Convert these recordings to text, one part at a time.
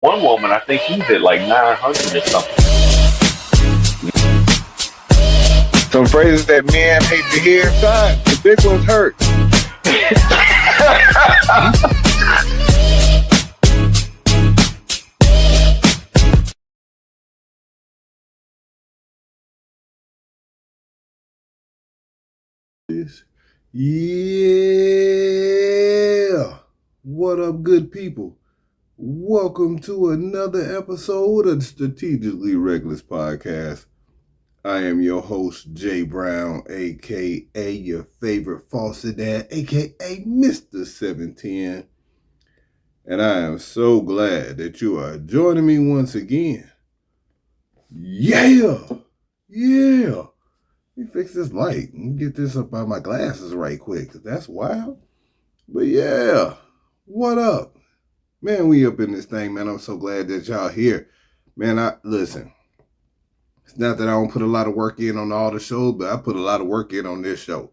one woman, I think he's at like 900 or something. Some phrases that men hate to hear. Son, the big ones hurt. Yeah. What up, good people? Welcome to another episode of the Strategically Reckless Podcast. I am your host, Jay Brown, a.k.a. your favorite foster dad, a.k.a. Mr. 710. And I am so glad that you are joining me once again. Yeah. Let me fix this light and get this up by my glasses right quick. That's wild. But yeah, what up? Man, we up in this thing, man. I'm so glad that y'all here. Man, listen. It's not that I don't put a lot of work in on all the shows, but I put a lot of work in on this show.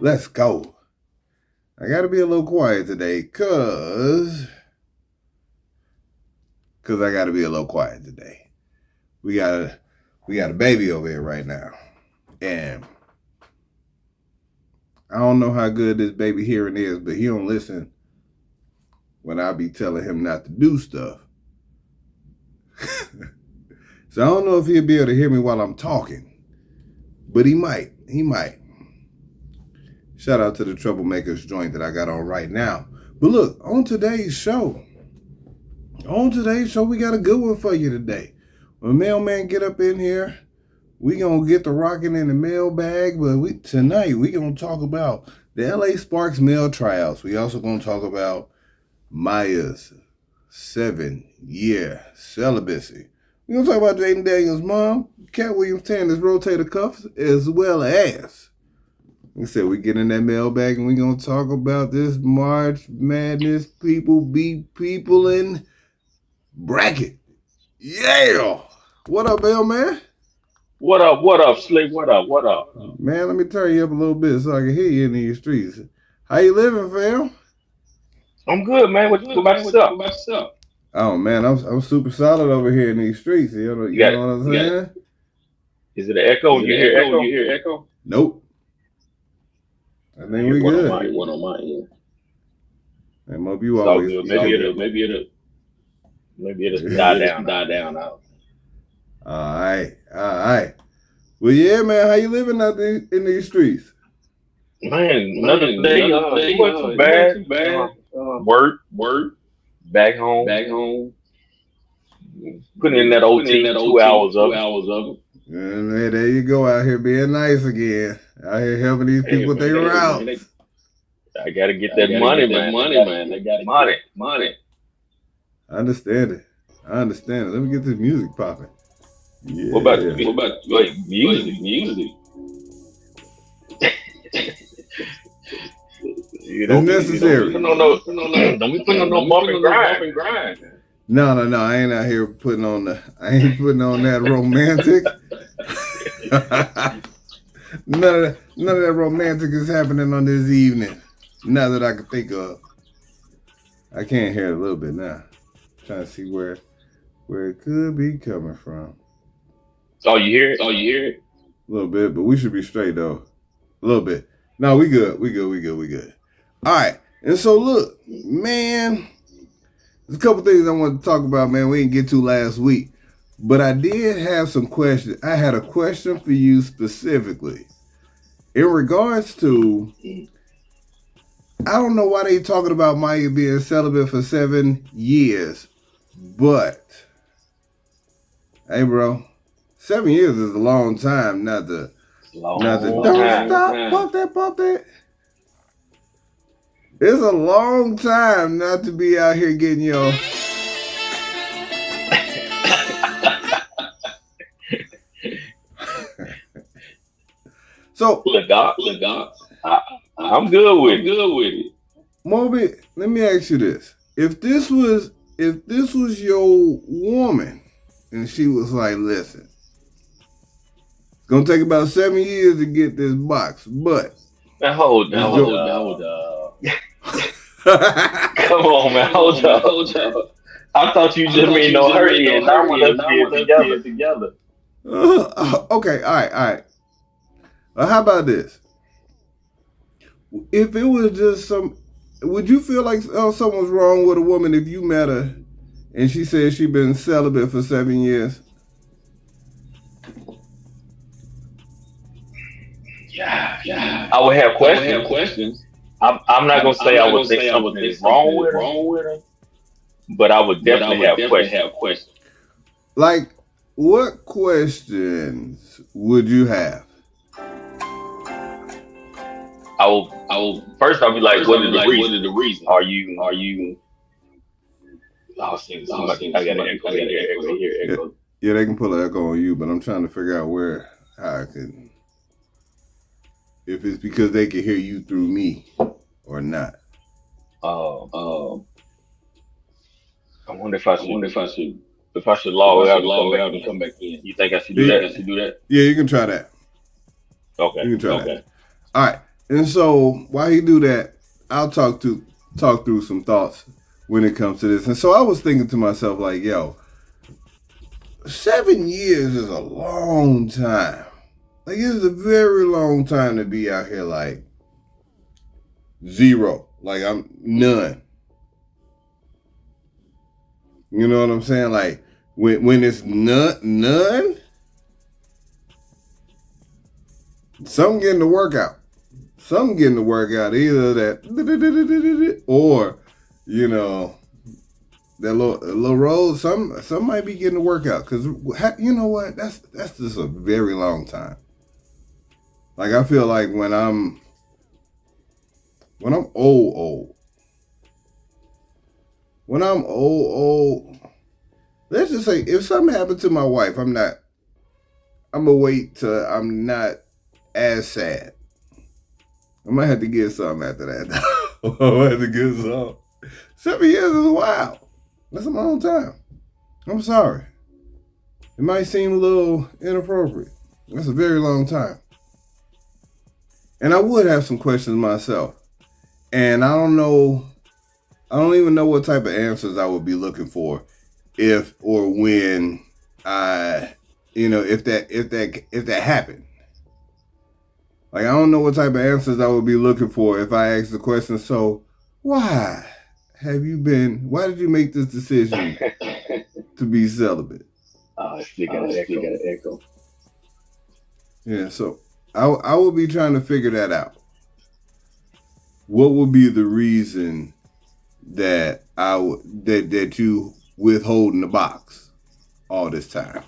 Let's go. I got to be a little quiet today because I got to be a little quiet today. We got a baby over here right now. And I don't know how good this baby hearing is, but he don't listen when I be telling him not to do stuff. So I don't know if he'll be able to hear me while I'm talking, but he might. Shout out to the Troublemakers joint that I got on right now. But look, on today's show, we got a good one for you today. When mailman get up in here, we gonna get the rocking in the mailbag, but tonight we gonna talk about the LA Sparks mail tryouts. We also gonna talk about Maya's 7-year celibacy. We're going to talk about Jaden Daniels' mom, Cat Williams tearing his rotator cuffs, as well as, like I said, we get in that mailbag and we're going to talk about this March Madness People Peoplin bracket. Yeah! What up, mailman? What up, Slick? What up? Man, let me turn you up a little bit so I can hear you in these streets. How you living, fam? I'm good, man. What about yourself? Oh man, I'm super solid over here in these streets. You know what I'm saying? Is it an echo? You hear echo? Nope. I think we good. One on my end. And maybe you always maybe it'll die down out. All right. Well, yeah, man. How you living out there in these streets? Man, another day. It wasn't too bad. Work. Back home. Putting in that OT, 2 hours of it. And there you go, out here being nice again. Out here helping these people with their routes. I gotta get that money, man. They got money. I understand it. Let me get this music popping. Yeah. What about music? It's necessary. Don't be putting on no bump and grind. No. I ain't out here putting on that romantic. None of that romantic is happening on this evening. Not that I can think of. I can't hear it a little bit now. Trying to see where it could be coming from. Oh, you hear it? A little bit, but we should be straight though. A little bit. No, we good. All right. And so look, man, there's a couple things I want to talk about, man. We didn't get to last week, but I did have some questions. I had a question for you specifically in regards to, I don't know why they talking about Maya being celibate for 7 years, but hey, bro, 7 years is a long time. Don't stop, pump that. It's a long time not to be out here getting your. So look, I'm good with it. Moby, let me ask you this: if this was your woman, and she was like, "Listen, it's gonna take about 7 years to get this box, but hold Come on, man. Hold up. I thought you just mean no hurry, and I want us to get together. Okay, all right. How about this? If it was just would you feel like something's wrong with a woman if you met her and she said she's been celibate for 7 years? Yeah. I would have questions. I'm not gonna say I would think something is wrong with her, but I would definitely have questions. Like, what questions would you have? I will first. I'll be like, what is the reason? Are you? Oh, I got an echo. Yeah, they can pull an echo on you, but I'm trying to figure out how I can. If it's because they can hear you through me or not. I wonder if I should log out and come back in. You think I should do that? Yeah, you can try that. Okay. You can try that. All right. And so while you do that, I'll talk through some thoughts when it comes to this. And so I was thinking to myself, like, yo, 7 years is a long time. Like, it's a very long time to be out here like zero. Like, I'm none. You know what I'm saying? Like, when it's none, some getting the workout. Some getting the workout, either that or, you know, that little roll. Some might be getting the workout because you know what? That's just a very long time. Like, I feel like when I'm old, let's just say if something happened to my wife, I'm gonna wait till I'm not as sad. I might have to get something after that. I might have to get something. 7 years is a while. That's a long time. I'm sorry. It might seem a little inappropriate. That's a very long time. And I would have some questions myself. And I don't even know what type of answers I would be looking for if or when if that happened. Like, I don't know what type of answers I would be looking for if I asked the question, so why did you make this decision to be celibate? I still got an echo. Yeah, so I will be trying to figure that out. What would be the reason that that you withholding the box all this time?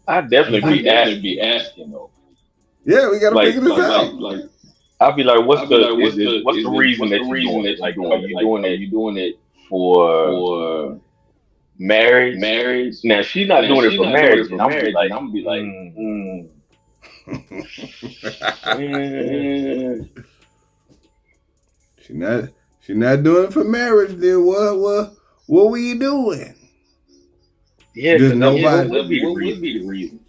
I'd definitely be asking though. Yeah, we gotta figure this out. Like, I'll be like, what's the reason that you're doing it? Like, are you doing it for marriage? Now, she's not doing it for marriage. I'm gonna be like, She not doing it for marriage. Then what were you doing? Yeah, because nobody would be the reason.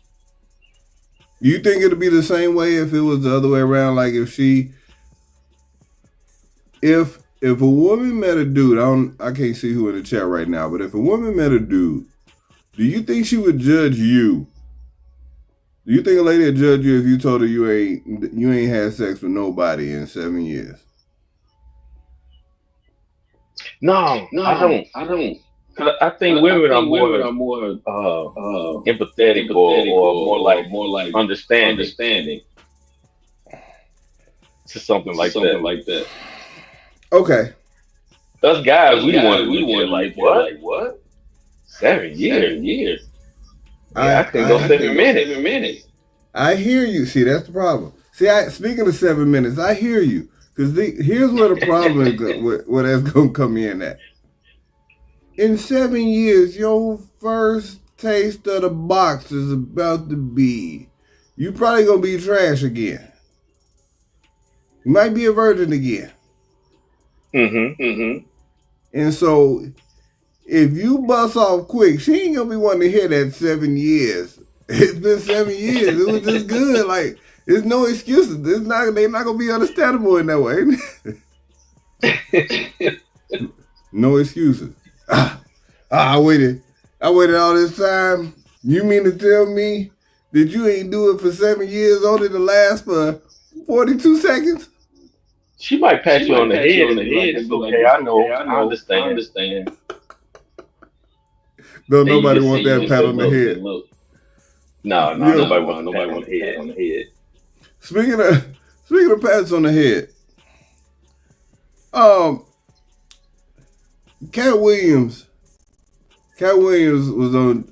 You think it'd be the same way if it was the other way around? Like, if a woman met a dude, I can't see who in the chat right now, but if a woman met a dude, do you think she would judge you? Do you think a lady would judge you if you told her you ain't had sex with nobody in 7 years? No, I don't. Cause I think women are more empathetic or more like understanding to something like that. Okay. Us guys, we want like what? 7 years. I can go 7 minutes. I hear you. See, that's the problem. See, speaking of 7 minutes, I hear you. Because here's where the problem is, where that's going to come in at. In 7 years, your first taste of the box is about to be, you probably going to be trash again. You might be a virgin again. And so, if you bust off quick, she ain't going to be wanting to hear that 7 years. It's been 7 years. It was just good. Like, There's no excuses. They're not gonna be understandable in that way. No excuses. I waited all this time. You mean to tell me that you ain't do it for 7 years, only to last for 42 seconds? She might pat you on the head and be like, "It's okay, I know, I understand." Don't nobody want that pat on the head. No, nobody wants pat on the head. Speaking of pats on the head, Cat Williams was on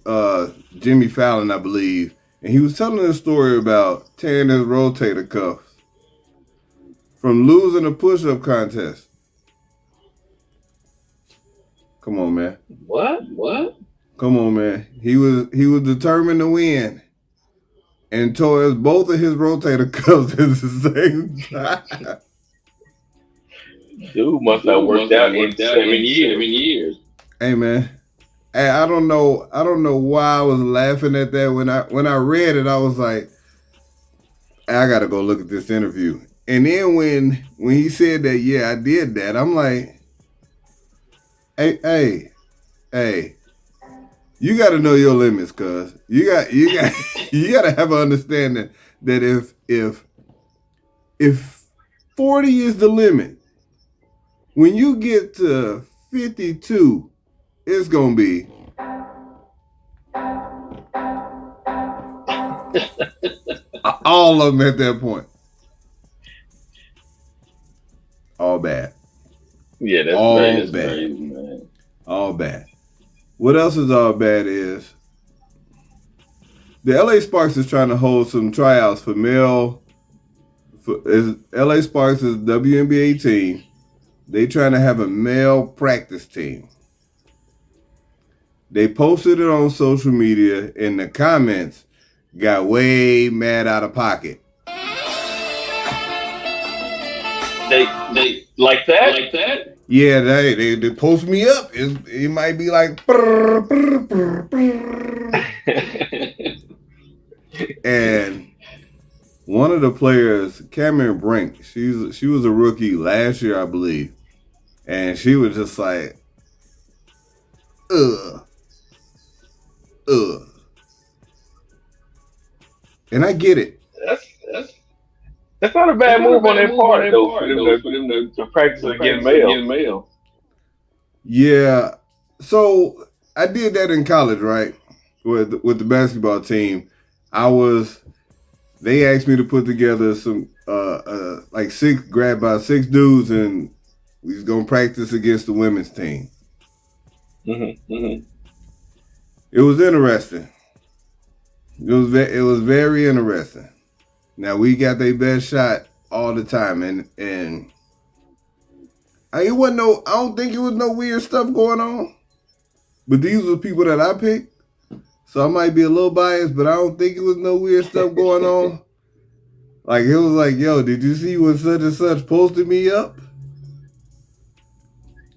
Jimmy Fallon, I believe, and he was telling a story about tearing his rotator cuffs from losing a push-up contest. Come on, man. What? Come on, man. He was determined to win and tore both of his rotator cuffs at the same time. Dude must have worked out in 7 years. Hey, man. Hey, I don't know why I was laughing at that. When I read it, I was like, I gotta go look at this interview. And then when he said that, yeah, I did that, I'm like, hey, you gotta know your limits, cuz. You gotta have an understanding that if 40 is the limit, when you get to 52, it's gonna be all of them at that point. All bad. Yeah, that's all bad. bad. Crazy, man. All bad. What else is all bad is the LA Sparks is trying to hold some tryouts for LA Sparks is WNBA team. They trying to have a male practice team. They posted it on social media, and the comments got way mad out of pocket. They like that? Yeah, they post me up. It might be like brr, brr, brr, brr. And one of the players, Cameron Brink, she was a rookie last year, I believe, and she was just like, ugh. And I get it. That's not a bad move on their part, though, for them to practice against male. Yeah. So I did that in college, right? With the basketball team. They asked me to put together some grab about 6 dudes, and we was gonna practice against the women's team. Mm-hmm. It was interesting. It was very interesting. Now we got their best shot all the time, and I don't think it was no weird stuff going on. But these were people that I picked, so I might be a little biased, but I don't think it was no weird stuff going on. Like it was like, yo, did you see when such and such posted me up?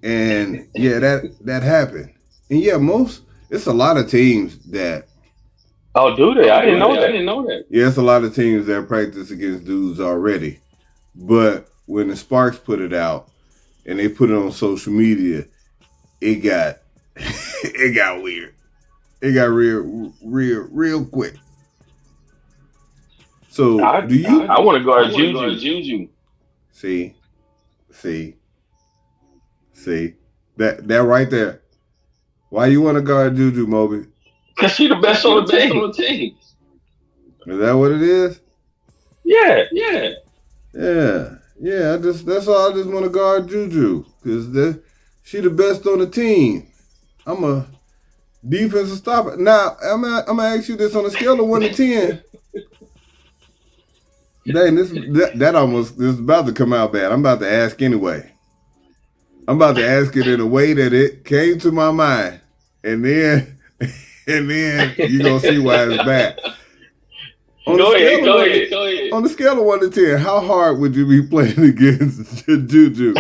And yeah, that happened. And yeah, it's a lot of teams that. Oh, do they? I didn't know that. Yeah, it's a lot of teams that practice against dudes already. But when the Sparks put it out and they put it on social media, it got weird. It got real quick. So I want to guard Juju. See, that right there. Why you want to guard Juju, Moby? Because she the best on the team. Is that what it is? Yeah. That's all. I just want to guard Juju because she the best on the team. I'm a defensive stopper. Now I'm gonna ask you this on a scale of 1 to 10. Dang, this is about to come out bad. I'm about to ask anyway. I'm about to ask it in a way that it came to my mind, and then you're gonna see why it's bad. Go ahead. On the scale of 1 to 10, how hard would you be playing against Juju?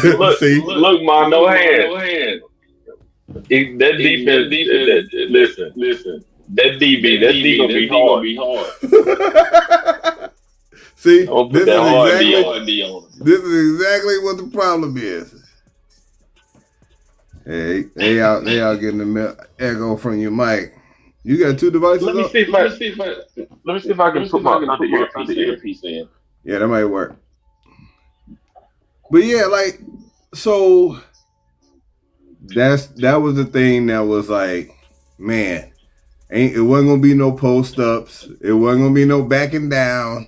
Look, Ma, no hand. That defense, listen, that D gonna be hard. See, I'm gonna put that hard D on. this is exactly what the problem is. Hey, they out getting the echo from your mic. You got two devices. Let me see if I can put my other earpiece in. Yeah, that might work. But yeah, like, so that was the thing that was like, man, it wasn't gonna be no post ups. It wasn't gonna be no backing down,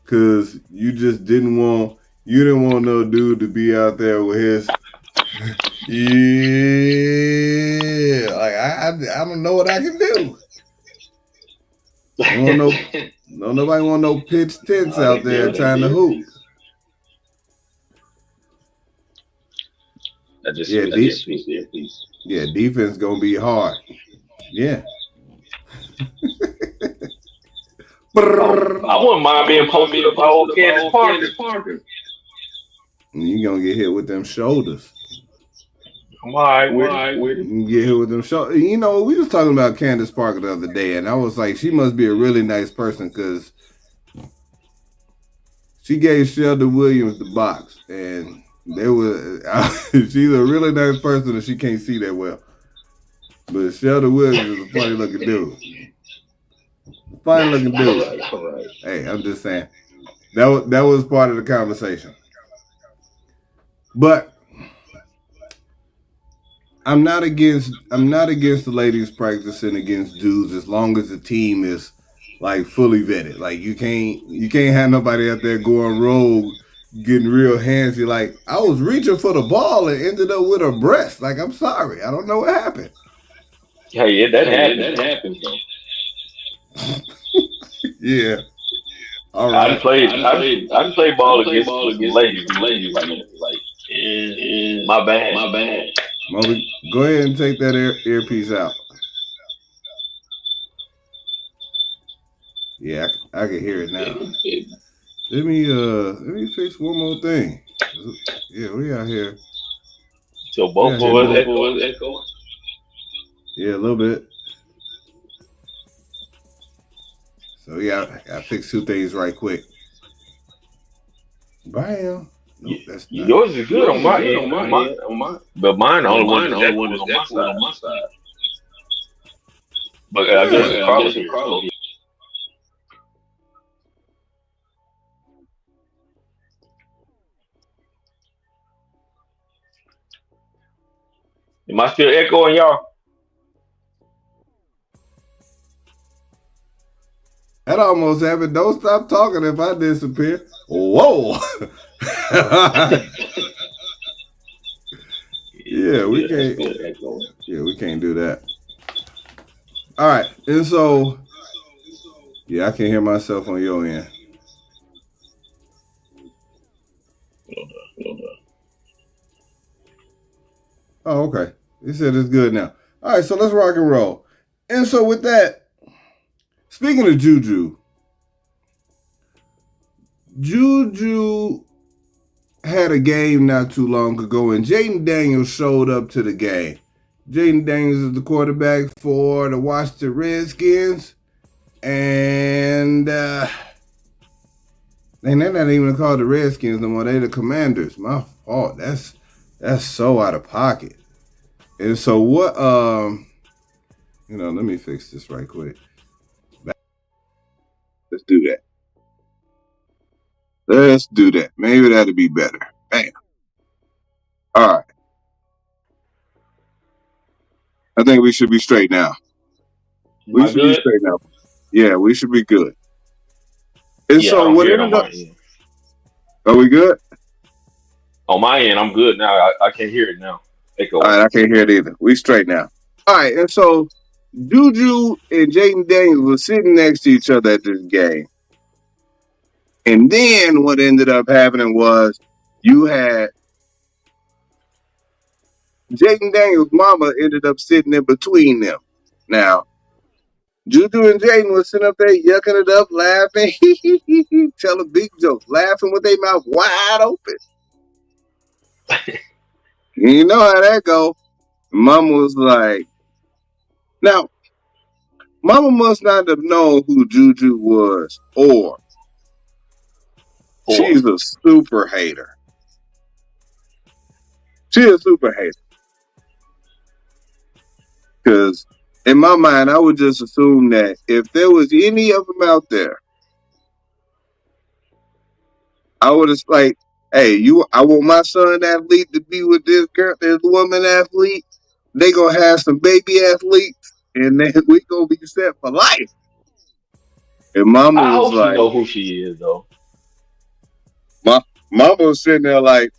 cause you didn't want no dude to be out there with his yeah, like I don't know what I can do. Nobody want no pitch tents out there trying to hoop. Defense gonna be hard. Yeah. I wouldn't mind being posted up by old Candace Parker. You gonna get hit with them shoulders. I'm all right with it. You can get hit with them shoulders. You know, we was talking about Candace Parker the other day, and I was like, she must be a really nice person because she gave Sheldon Williams the box, and she's a really nice person, and she can't see that well. But Sheldon Williams is a funny looking dude. Fine looking dude. Right. Hey, I'm just saying. That was part of the conversation. But I'm not against the ladies practicing against dudes as long as the team is like fully vetted. Like you can't have nobody out there going rogue, getting real handsy. Like I was reaching for the ball and ended up with her breast. Like I'm sorry, I don't know what happened. Hey, that happens though. Yeah. All right. I played ball against ladies. Like, my bad. Moby, go ahead and take that earpiece out. Yeah, I can hear it now. Let me fix one more thing. Yeah, we out here. So both of us echo. Yeah, a little bit. So yeah, I fixed two things right quick. Bam. No, that's not. Yours is good on my end. But mine the only one that's on my side. But I guess it's probably. Am I still echoing, y'all? That almost happened. Don't stop talking if I disappear. Whoa. Yeah, we can't. Yeah, we can't do that. All right, and so yeah, I can hear myself on your end. Oh, okay. He said it's good now. All right, so let's rock and roll. And so with that, speaking of Juju had a game not too long ago, and Jaden Daniels showed up to the game. Jaden Daniels is the quarterback for the Washington Redskins, and they're not even called the Redskins no more. They're the Commanders. My fault. That's so out of pocket. And so what? Let me fix this right quick. Let's do that. Maybe that'll be better. Bam. All right. I think we should be straight now. We should be straight now. Yeah, we should be good. And yeah, so what ended up? Are we good? On my end, I'm good now. I can't hear it now. Echo. All right, I can't hear it either. We straight now. All right, and so Juju and Jaden Daniels were sitting next to each other at this game. And then what ended up happening was you had Jaden Daniels' mama ended up sitting in between them. Now, Juju and Jaden was sitting up there yucking it up, laughing, telling big jokes, laughing with their mouth wide open. You know how that go. Mama was like, now, Mama must not have known who Juju was, or she's a super hater. She's a super hater. Because in my mind, I would just assume that if there was any of them out there, I would have like, hey, I want my son athlete to be with this girl, this woman athlete. They gonna have some baby athletes, and then we gonna be set for life. And Mama I was hope she like, know who she is though. Mama was sitting there like,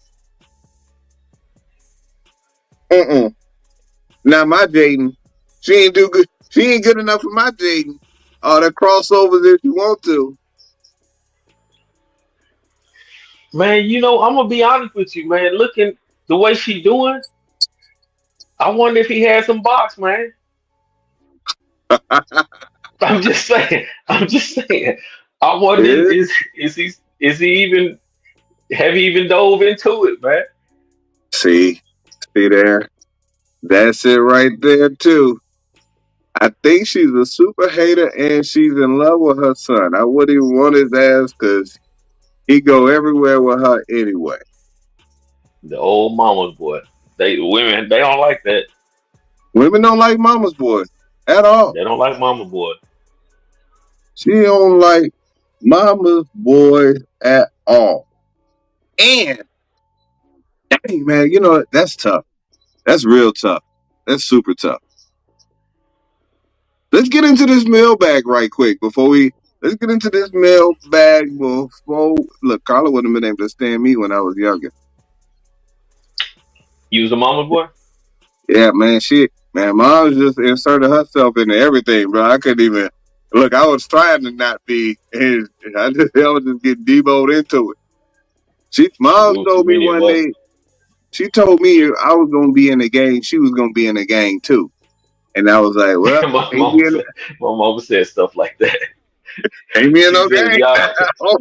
Now my Jaden, she ain't do good. She ain't good enough for my Jaden. All the crossovers if you want to. Man, I'm gonna be honest with you, man. Looking the way she doing, I wonder if he had some box, man. I'm just saying. I'm just saying. I wonder Yeah. is he even have he even dove into it, man? See there. That's it right there too. I think she's a super hater and she's in love with her son. I wouldn't even want his ass because he go everywhere with her anyway. The old mama's boy. Women they don't like that. Women don't like mama's boy at all. They don't like mama boy. She don't like mama's boy at all. And dang, man, that's tough. That's real tough. That's super tough. Let's get into this mailbag right quick let's get into this mailbag before look, Carla wouldn't have been able to stand me when I was younger. You was a mama's boy? Yeah, man, mom just inserted herself into everything, bro. I couldn't even look, I was trying to not be and I was just getting deboed into it. Mom Too told me many of one us. day, she told me I was gonna be in the gang, she was gonna be in the gang too. And I was like, well, my ain't mama me in said, my mama said stuff like that. ain't me in She no said if gang. y'all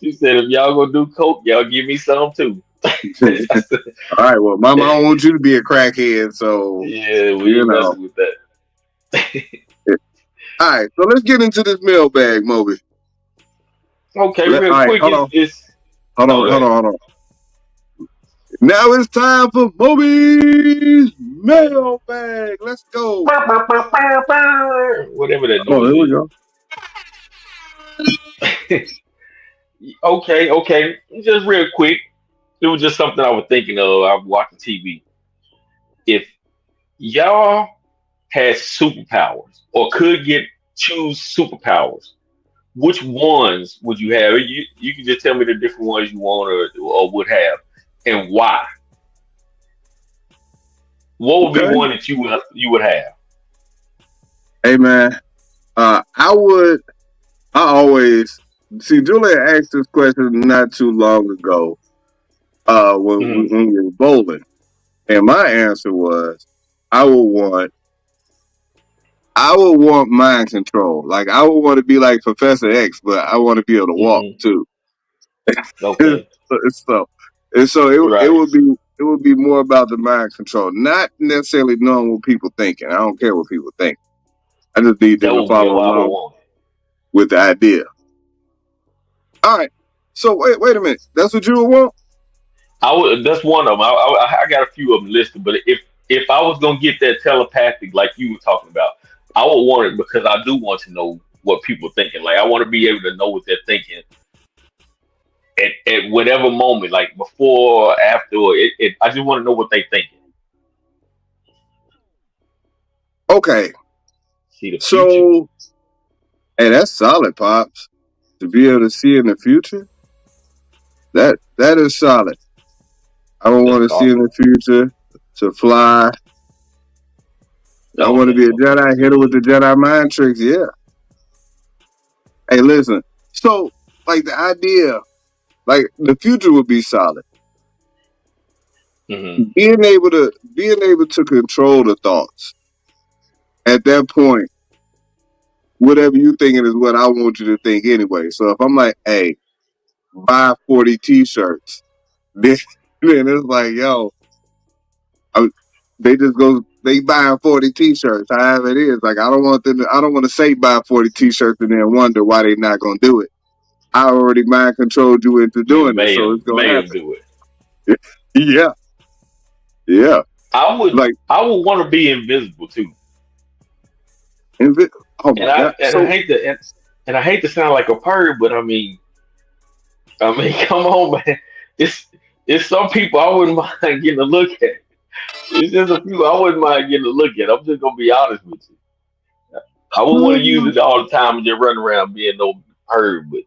she said if y'all gonna do coke, y'all give me some too. I said, All right, well, Mama, I don't want you to be a crackhead, so yeah, we you ain't know. messing with that. All right, so let's get into this mailbag, Moby. Okay, All real right, quick, hold on. it's Hold oh, on, go hold ahead. on, hold on. Now it's time for Moby's mailbag. Let's go. Whatever that Oh, noise here we go. is. Okay. Just real quick. It was just something I was thinking of. I was watching TV. If y'all had superpowers or could get choose superpowers, which ones would you have? You can just tell me the different ones you want or would have, and why. What would be Okay. one that you would have? Hey, man, I always, see, Julia asked this question not too long ago Hmm. when we were bowling. And my answer was, I would want mind control. Like I would want to be like Professor X, but I want to be able to walk Hmm. too. Okay. so and so it Right. would be more about the mind control, not necessarily knowing what people thinking. I don't care what people think. I just need That them to would be follow what I would along want. with the idea. All right. So wait a minute. That's what you would want? I would. That's one of them. I got a few of them listed, but if I was gonna get that telepathic like you were talking about, I would want it because I do want to know what people are thinking. Like I want to be able to know what they're thinking at whatever moment, like before, or after, or I just want to know what they're thinking. Okay. See the future. So hey, that's solid, Pops. To be able to see in the future, that is solid. I don't want That's to see in thought. the future, to fly. I want to Okay. be a Okay. Jedi, hit her with the Jedi mind tricks. Yeah. Hey, listen. So, like the idea, like the future would be solid. Hmm. Being able to control the thoughts. At that point, whatever you thinking is what I want you to think anyway. So if I'm like, hey, buy 40 t-shirts, then it's like, yo, they just go, they buying 40 t-shirts, however it is. Like, I don't want to say buy 40 t-shirts and then wonder why they not going to do it. I already mind controlled you into You doing it, made so it's them, going to made them happen. do it. Yeah. Yeah. I would want to be invisible too. Oh my God. I hate to sound like a perv, but I mean, come on, man. It's it's some people I wouldn't mind getting a look at. It's just a few I wouldn't mind getting a look at. I'm just gonna be honest with you. I wouldn't want to use it all the time and just run around being no perv, but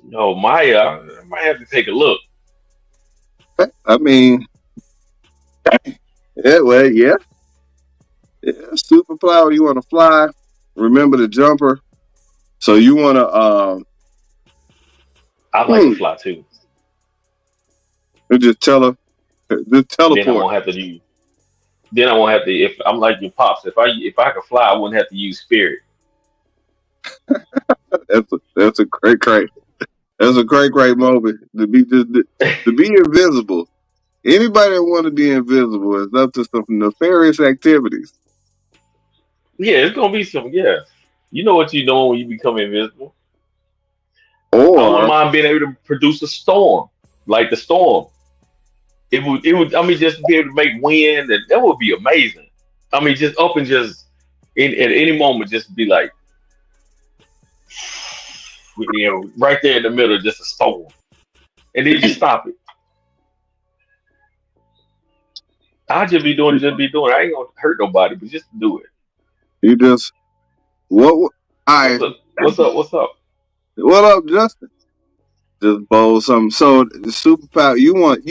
no, Maya, I might have to take a look. I mean, yeah, well, yeah. Yeah, superpower, you want to fly. Remember the jumper. So you want to I like to fly too. just just Then I teleport. won't have to use. Then I won't have to. If I'm like your pops, if I could fly, I wouldn't have to use spirit. That's a great. That's a great moment to be to be invisible. Anybody that want to be invisible is up to some nefarious activities. Yeah, it's gonna be some. Yeah, you know what you're doing when you become invisible. I wouldn't Or mind being able to produce a storm, like the storm. It would. I mean, just be able to make wind, and that would be amazing. I mean, just up and just at any moment, just be like, right there in the middle, just a storm, and then just stop it. I'll just be doing. I ain't gonna hurt nobody, but just do it. you just what? What's I up? What's up? What's up? what up, Justin? Just bowl something. So the superpower you want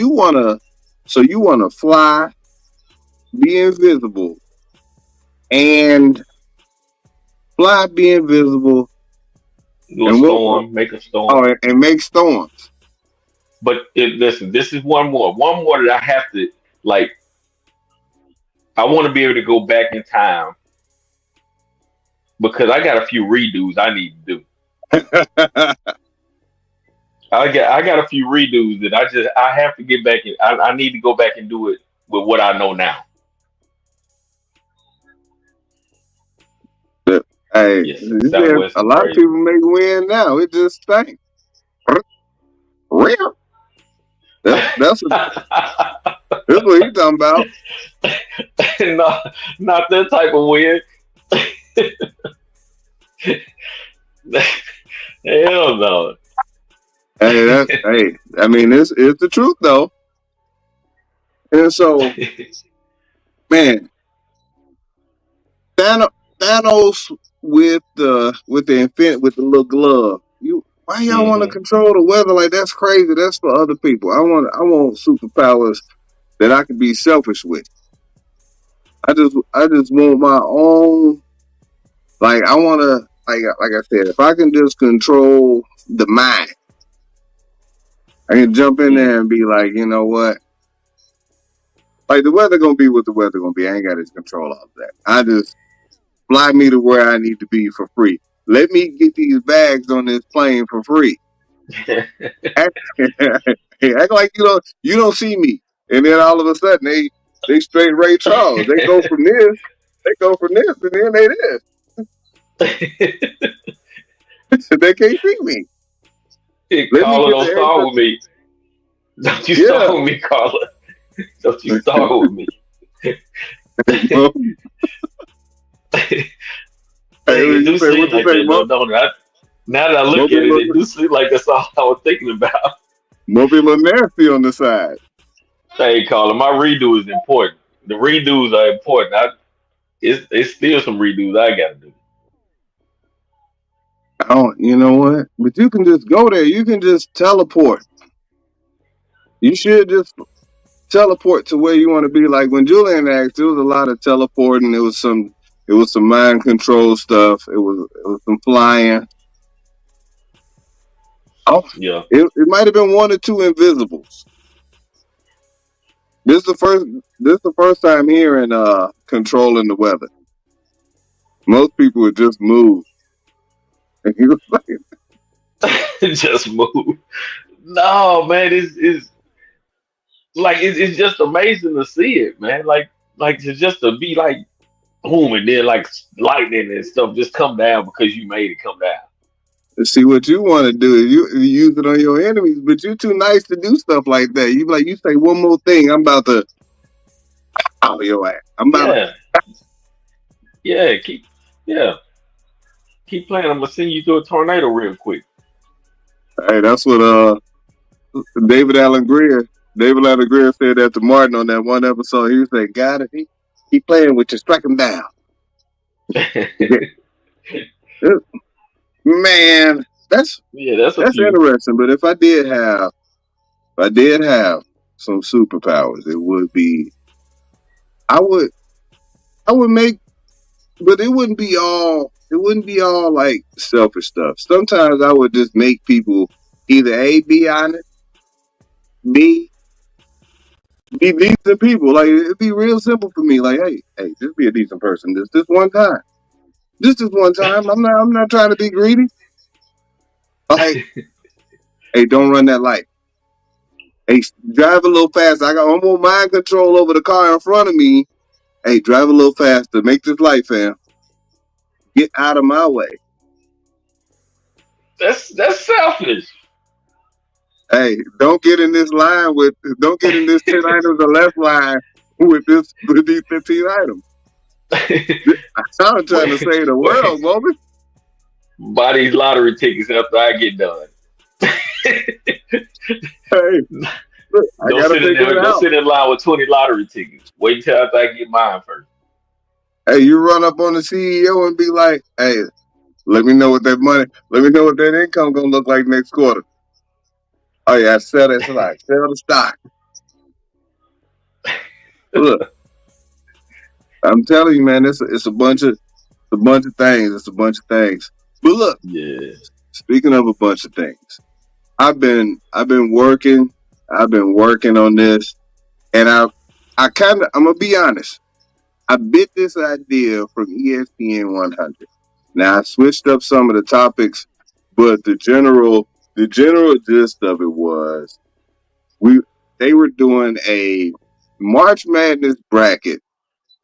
to fly, be invisible, and fly, be invisible, Do a and what? storm, make a Oh, storm. and make storms. But listen, this is one more that I have to like. I want to be able to go back in time because I got a few redos I need to do. I got a few redos that I have to get back in. I need to go back and do it with what I know now. Hey, Yes, Southwest a is lot of crazy. people make win now. It just stinks. Real. That's what he's talking about. Not that type of win. Hell no. Hey. I mean, it's the truth though. And so, man, Thanos with the little glove. Why y'all want to Hmm. control the weather like that's crazy? That's for other people. I want superpowers that I can be selfish with. I just want my own. Like I want to like I said, if I can just control the mind, I can jump in Mm. there and be like, you know what? Like the weather gonna be what the weather gonna be. I ain't got to control all of that. I just fly me to where I need to be for free. Let me get these bags on this plane for free. Act, act like you don't see me, and then all of a sudden they straight Ray Charles. They go from this, and then they this. They can't see me. Let me Carla, get don't the start extra. with me. Don't you start Yeah. with me, Carla. Don't you start with me. Hey, Dang, what it you do say? seem What you like say, that, though, don't it? Now that I look at Moby it, look, it do seem like that's all I was thinking about. Moby look nasty on the side. Hey, Carla, my redo is important. The redos are important. It's still some redos I got to do. Oh, you know what? But you can just go there. You can just teleport. You should just teleport to where you want to be. Like when Julian asked, there was a lot of teleporting. It was some mind control stuff. It was some flying. Oh, Yeah. it might have been one or two invisibles. This is the first. This is the first time hearing controlling the weather. Most people would just move. And he was like, Just move. No, man, it's like it's just amazing to see it, man. Like to just to be like boom, and then like lightning and stuff just come down because you made it come down. See what you want to do is you use it on your enemies, but you're too nice to do stuff like that. You like you say one more thing, I'm about to your ass. I'm about to. Yeah, yeah, yeah, keep playing. I'm gonna send you to a tornado real quick. Hey, that's what David Allen Greer. David Allen Greer said that to Martin on that one episode. He said, "God, if he playing with you, strike him down." Man, that's Yeah, that's a that's few. interesting. But if I did have some superpowers, it would be I would I would make, but it wouldn't be all. It wouldn't be all like selfish stuff. Sometimes I would just make people either A, be honest, B, be decent people. Like it'd be real simple for me. Like, hey, just be a decent person. This one time. Just this one time. I'm not trying to be greedy. Like, hey, don't run that light. Hey, drive a little fast. I got almost mind control over the car in front of me. Hey, drive a little faster. Make this light, fam. Get out of my way. That's selfish. Hey, don't get in this 10 items or less line with these 15 items. I'm trying to Wait, save the wait. world, woman. Buy these lottery tickets after I get done. Hey, look, I Don't gotta sit in figure there. it Don't out. sit in line with 20 lottery tickets. Wait until after I get mine first. Hey, you run up on the CEO and be like, hey, let me know what that income gonna look like next quarter. Oh yeah, sell that stock. Sell the stock. Look, I'm telling you, man, it's a bunch of things. It's a bunch of things. But look, Yeah. speaking of a bunch of things, I've been working. I've been working on this, and I'm gonna be honest. I bit this idea from ESPN 100. Now I switched up some of the topics, but the general gist of it was we they were doing a March Madness bracket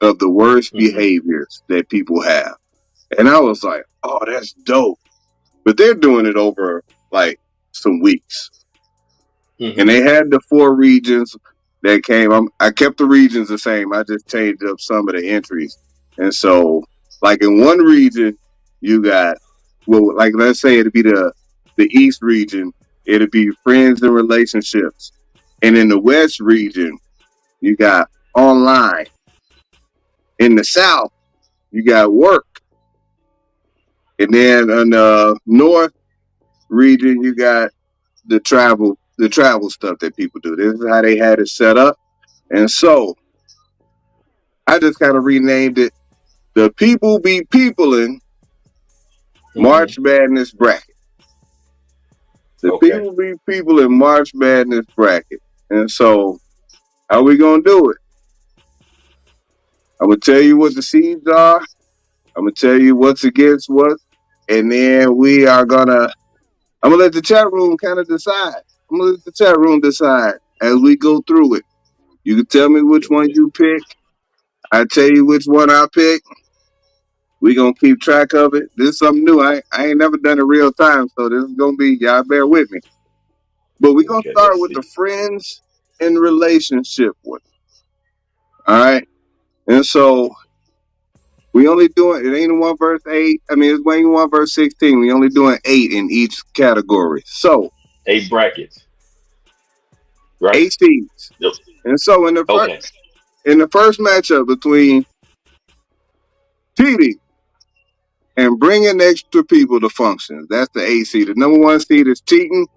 of the worst Hmm. behaviors that people have. And I was like, oh, that's dope. But they're doing it over like some weeks. And Hmm. they had the 4 regions that came. I kept the regions the same. I just changed up some of the entries. And so, like in one region, you got, well, like let's say it'd be the East region, it'd be friends and relationships. And in the West region, you got online. In the South, you got work. And then in the North region, you got the travel stuff that people do. This is how they had it set up. And so I just kind of renamed it the People Be Peoplin Hmm. March Madness Bracket. The Okay. People Be People in March Madness Bracket. And so how we gonna do it? I'm gonna tell you what the seeds are. I'm gonna tell you what's against what, and then I'm gonna let the chat room kind of decide. I'm gonna let the chat room decide as we go through it. You can tell me which one Okay. you pick. I tell you which one I pick. We gonna keep track of it. This is something new. I ain't never done it real time, so this is gonna be y'all bear with me. But we gonna Okay. start Let's with the see. friends and relationship one. All right. And so we only doing it ain't 1 verse 8. I mean it's ain't 1 verse 16. We only doing 8 in each category. So 8 brackets. Right. 8 seeds. Yep. And so Okay. in the first matchup between TD and bringing extra people to functions. That's the 8 seed. The number 1 seed is cheating.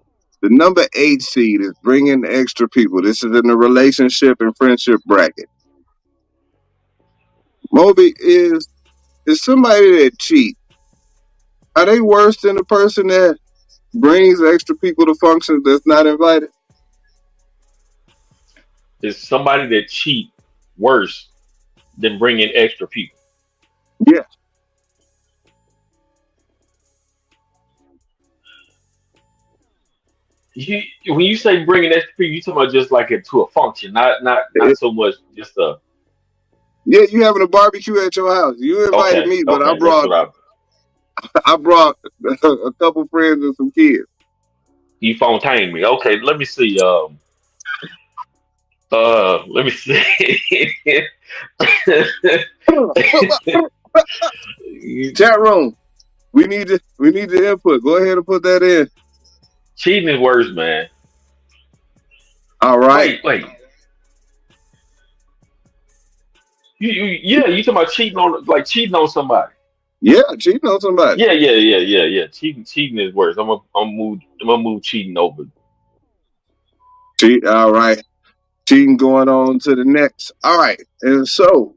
The number 8 seed is bringing extra people. This is in the relationship and friendship bracket. Moby is somebody that cheat. Are they worse than the person that brings extra people to functions that's not invited? Is somebody that cheat worse than bringing extra people? Yeah. When you say bringing extra people, you talking about just like it to a function, not so much just a. Yeah, you having a barbecue at your house. You invited Okay, me, but I okay, that's brought what I. I brought a couple friends and some kids. You fontaine me. Okay, let me see. Let me see. Chat room. We need the input. Go ahead and put that in. Cheating is worse, man. All right. Wait. Yeah, you talking about cheating on somebody. Yeah, cheating on somebody. Yeah. Cheating is worse. I'm gonna move cheating over. Cheat. All right. Cheating going on to the next. All right. And so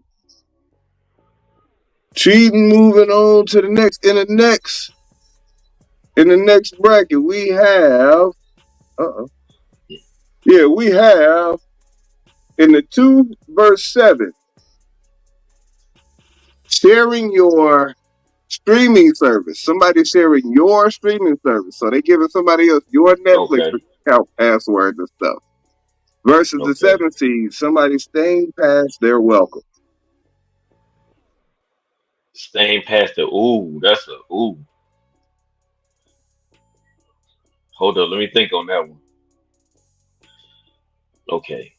cheating moving on to the next. In the next bracket, we have we have in the 2 verse 7, sharing your streaming service. Somebody sharing your streaming service. So they giving somebody else your Netflix Okay, account password and stuff. Versus the okay. 7 seed, somebody staying past their welcome. Staying past the ooh, that's a ooh. Hold up, let me think on that one. Okay,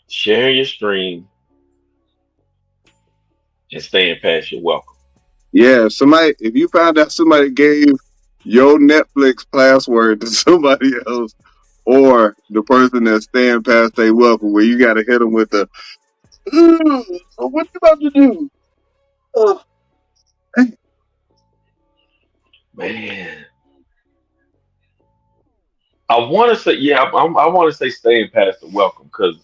sharing your stream and staying past your welcome. Yeah, somebody, if you found out somebody gave your Netflix password to somebody else, or the person that's staying past their welcome, where you got to hit them with the, what you about to do? Oh, Man, I want to say yeah, I want to say staying past the welcome because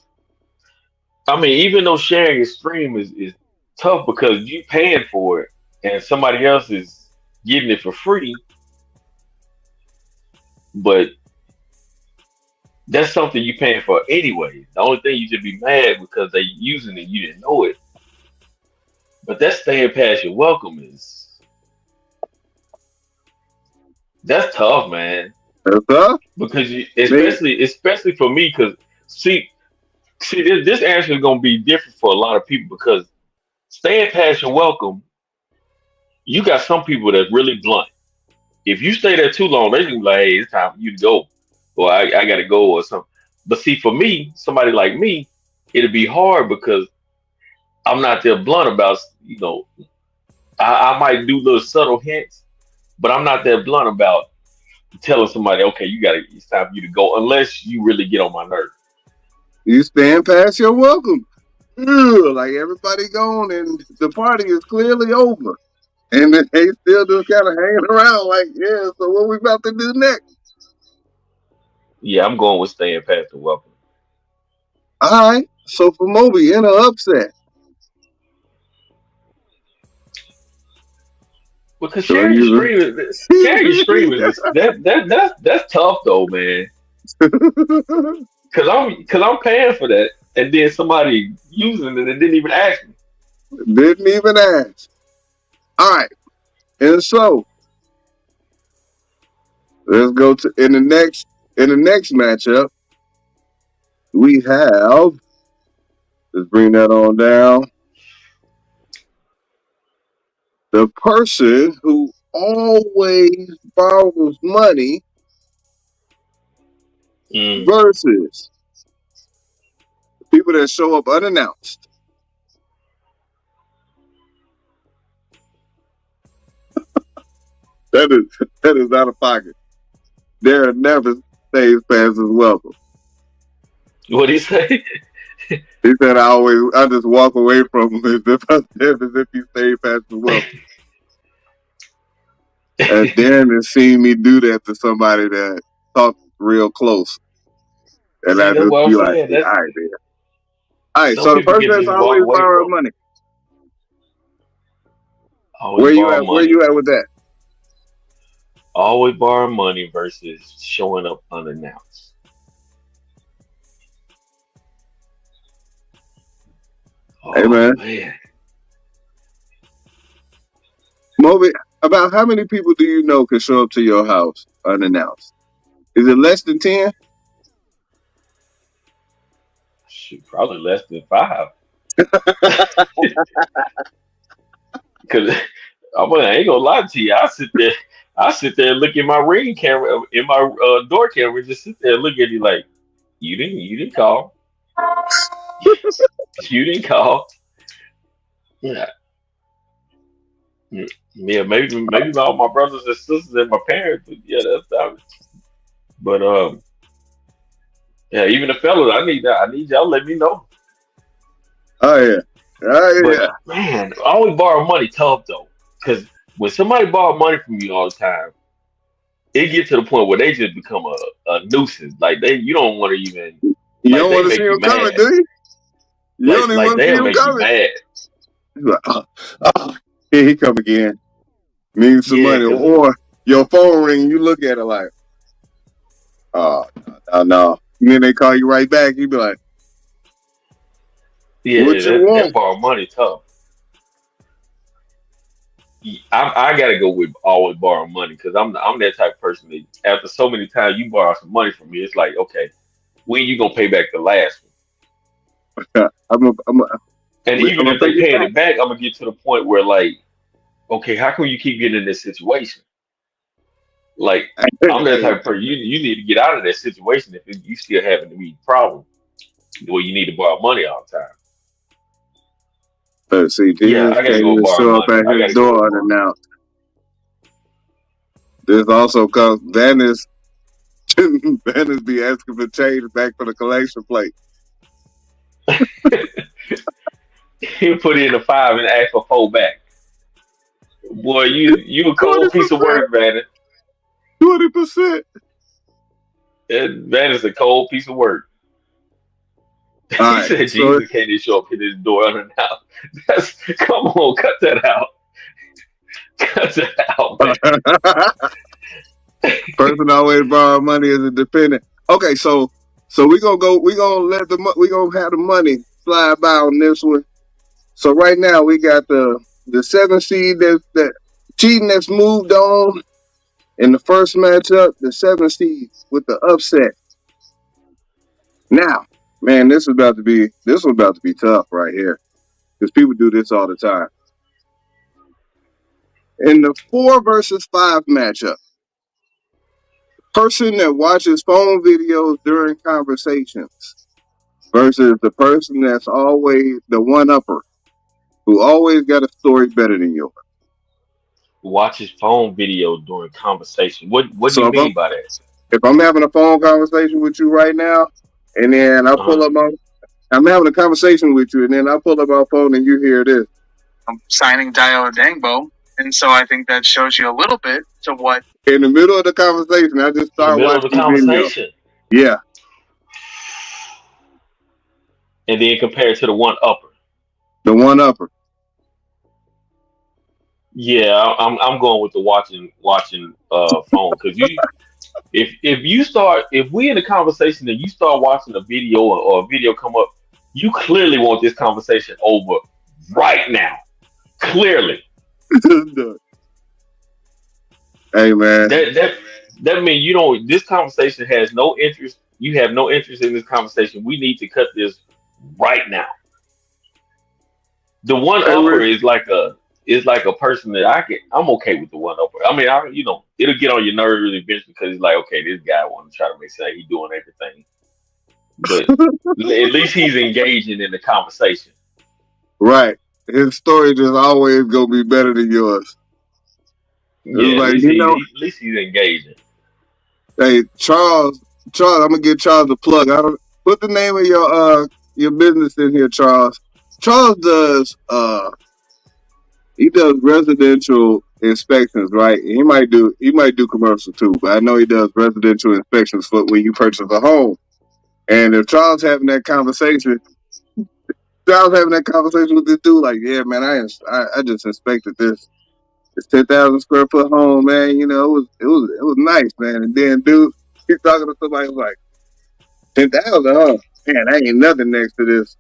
I mean even though sharing your stream is tough because you paying for it and somebody else is getting it for free, but that's something you paying for anyway. The only thing you should be mad because they using it, you didn't know it. But that staying past your welcome is that's tough, man. that's up. Because Me, especially for me, because see this answer is gonna be different for a lot of people because staying past your welcome, you got some people that's really blunt. If you stay there too long, they can be like, "Hey, it's time for you to go," or I gotta go," or something. But see, for me, somebody like me, it'd be hard because I'm not there blunt about, I might do little subtle hints, but I'm not that blunt about telling somebody, okay, it's time for you to go, unless you really get on my nerve. you stand past your welcome. Like everybody gone and the party is clearly over. And then they still just kind of hanging around like, yeah, so what we about to do next? Yeah, I'm going with staying past the welcome. All right. So for Moby, in an upset. Because So you sharing your stream is that's tough though, man. Cause I'm paying for that, and then somebody using it and didn't even ask me. didn't even ask. All right. And so let's go to in the next matchup. We have, let's bring that on down. The person who always borrows money Mm. versus people that show up unannounced. That is out of pocket. There never stays past his welcome. What do you say? He said, I just walk away from him as if he stayed past his welcome. And Darren has seen me do that to somebody that talks real close. And See, I that's just what I'm be like, saying. yeah, That's all right, man. All right, some so the people person can that's just walk always away borrowing from. money, Always borrow where money. you at with that? Always borrow money versus showing up unannounced. Hey, Oh man. man. Moby, About how many people do you know can show up to your house unannounced? Is it less than 10? Shoot, probably less than 5. Because I ain't gonna lie to you. I sit there and look at my ring camera in my door camera, just sit there and look at you like you didn't call, you didn't call. Yeah, yeah, maybe all my brothers and sisters and my parents. But yeah, that's that. But yeah, even the fellas, I need y'all to let me know. Oh yeah. Oh But yeah. man, I always borrow money tough though, because when somebody borrow money from you all the time, it gets to the point where they just become a nuisance. Like you don't want to even You like don't they want to see make you him coming, mad. do you? You don't even Like want to see they'll him make you coming. mad. Like, here he come again. Needs some Yeah, money. cause Or your phone ring, you look at it like, oh, no. And then they call you right back. You be like, yeah, what you that want? borrow money tough. I gotta go with always borrow money because I'm that type of person that after so many times you borrow some money from me, it's like okay, when you gonna pay back the last one? I'm And even gonna if pay they you paying back. it back, I'm gonna get to the point where like, okay, how come you keep getting in this situation? Like I'm that type of person. You need to get out of that situation if you still having to be problem where you need to borrow money all the time. Let's see, Yeah, Jesus I gotta came go to borrow show up money. at I his gotta go door with borrow unannounced. This also comes Venice. Venice be asking for change back for the collection plate. money. He'll put in a 5 and ask for 4 back. Boy, you a cold piece of 20%. work, man. 20%. That is a cold piece of work. All He right. said So Jesus can't just show up at his door unannounced. That's come on, cut that out. Cut that out, man. person always borrow money as a dependent. Okay, so we gonna have the money slide by on this one. So right now we got the 7 seed that cheating that's moved on in the first matchup, the 7 seed with the upset. Now, man, this was about to be tough right here because people do this all the time. In the 4 versus 5 matchup, person that watches phone videos during conversations versus the person that's always the one upper who always got a story better than yours. Watch his phone video during conversation. What do So you mean by that? if I'm having a phone conversation with you right now, and then Uh-huh. I'm having a conversation with you, and then I pull up my phone and you hear this. I'm signing Dio Dangbo, and so I think that shows you a little bit to what. In the middle of the conversation, I just In the start middle of the watching the video. conversation. Yeah. And then compare it to the one upper. The one upper. Yeah, I'm going with the watching phone because if we in a conversation and you start watching a video or a video come up, you clearly want this conversation over right now. Clearly. Hey man. That means you don't this conversation has no interest. You have no interest in this conversation. We need to cut this right now. The one Hey, upper is like a person that I'm okay with the one upper. I mean it'll get on your nerves eventually because it's like okay this guy want to try to make sure he's doing everything, but at least he's engaging in the conversation. right. His story just always gonna be better than yours. Yeah, It's like, at least he's engaging. hey, Charles, I'm gonna give Charles a plug. I don't put the name of your business in here, Charles. Charles does he does residential inspections, right? He might do commercial too, but I know he does residential inspections for when you purchase a home. And if Charles having that conversation with this dude, like, yeah, man, I just inspected this 10,000 square foot home, man. You know, it was nice, man. And then dude, he's talking to somebody who's like 10,000, huh? Man, that ain't nothing next to this.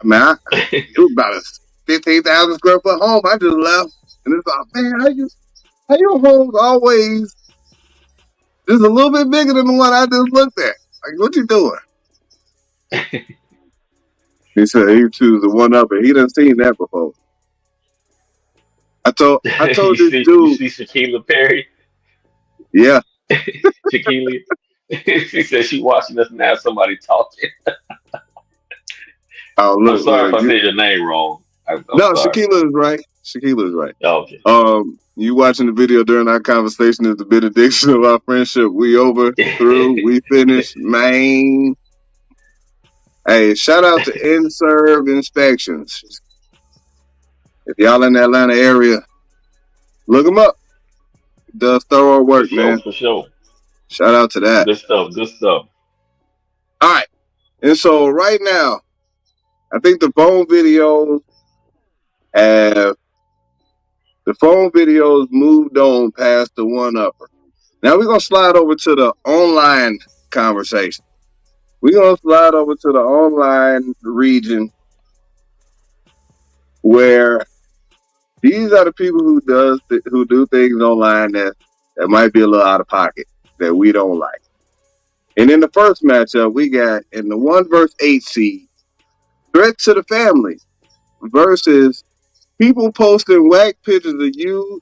I mean, it was about a 15,000 square foot home. I just left, and it's like, man, How your hoes always just a little bit bigger than the one I just looked at? Like, what you doing? He said he choose the one up, and he done seen that before. I told this you dude. see Shaquilla Perry? Yeah. Shaquilla. She said she watching us now. Somebody talking. Oh, I'm look. sorry if I said your name wrong. I'm No, sorry. Shaquilla is right. Shaquilla is right. Oh, okay. You watching the video during our conversation is the benediction of our friendship. We over, through, we finished, man. Hey, shout out to InServe Inspections. If y'all in the Atlanta area, look them up. Does thorough For work, sure, man. for sure. Shout out to that. Good stuff, good stuff. All right. And so right now, I think the phone videos moved on past the one upper. Now we're gonna slide over to the online conversation. We're gonna slide over to the online region where these are the people who do things online that might be a little out of pocket that we don't like. And in the first matchup, we got in the 1 vs. 8 seed, threat to the family versus people posting whack pictures of you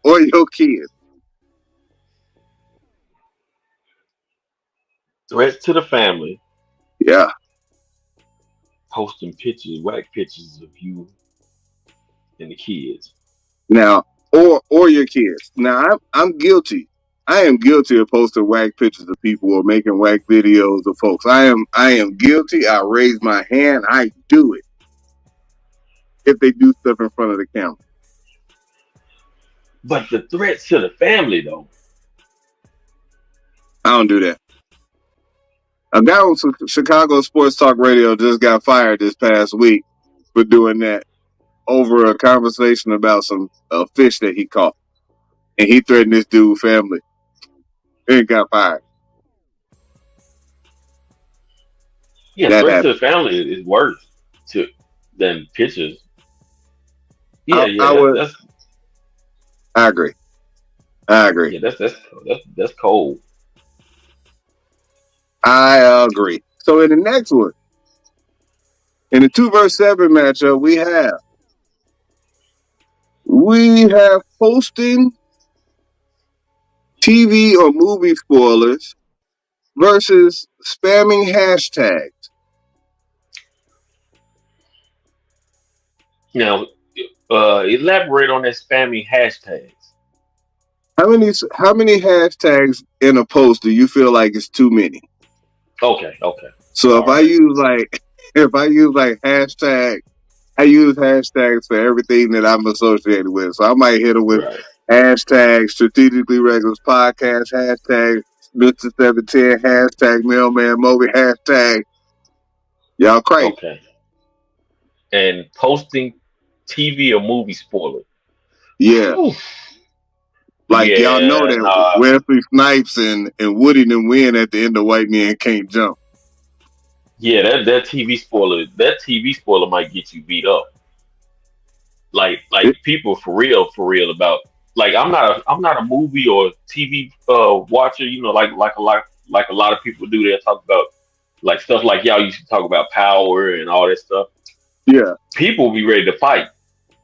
or your kids. Threats to the family, Yeah. posting pictures, whack pictures of you and the kids. Now, or your kids. Now, I'm guilty. I am guilty of posting whack pictures of people or making whack videos of folks. I am guilty. I raise my hand. I do it if they do stuff in front of the camera. But the threats to the family, though. I don't do that. A guy on Chicago Sports Talk Radio just got fired this past week for doing that over a conversation about some fish that he caught, and he threatened this dude's family and got fired. Yeah, That threats to the happened. family is worse to than pictures. Yeah, I yeah, would. I agree. yeah, that's cold. I agree. So in the next one, in the 2 vs. 7 matchup, we have posting TV or movie spoilers versus spamming hashtags. Now, elaborate on that spamming hashtags. How many hashtags in a post do you feel like is too many? Okay. So All if I right. use hashtag, I use hashtags for everything that I'm associated with. So I might hit them with Right. hashtag strategically reckless podcast, hashtag Mr. 710, hashtag mailman Moby, hashtag y'all crazy. Okay. And posting TV or movie spoiler. Yeah. Whew. Like y'all know Yeah, that nah. Wesley Snipes and Woody didn't win at the end of White Men Can't Jump. Yeah, that TV spoiler might get you beat up. Like people for real about like I'm not a movie or TV watcher, like a lot of people do. They talk about like stuff like y'all used to talk about power and all that stuff. Yeah. People be ready to fight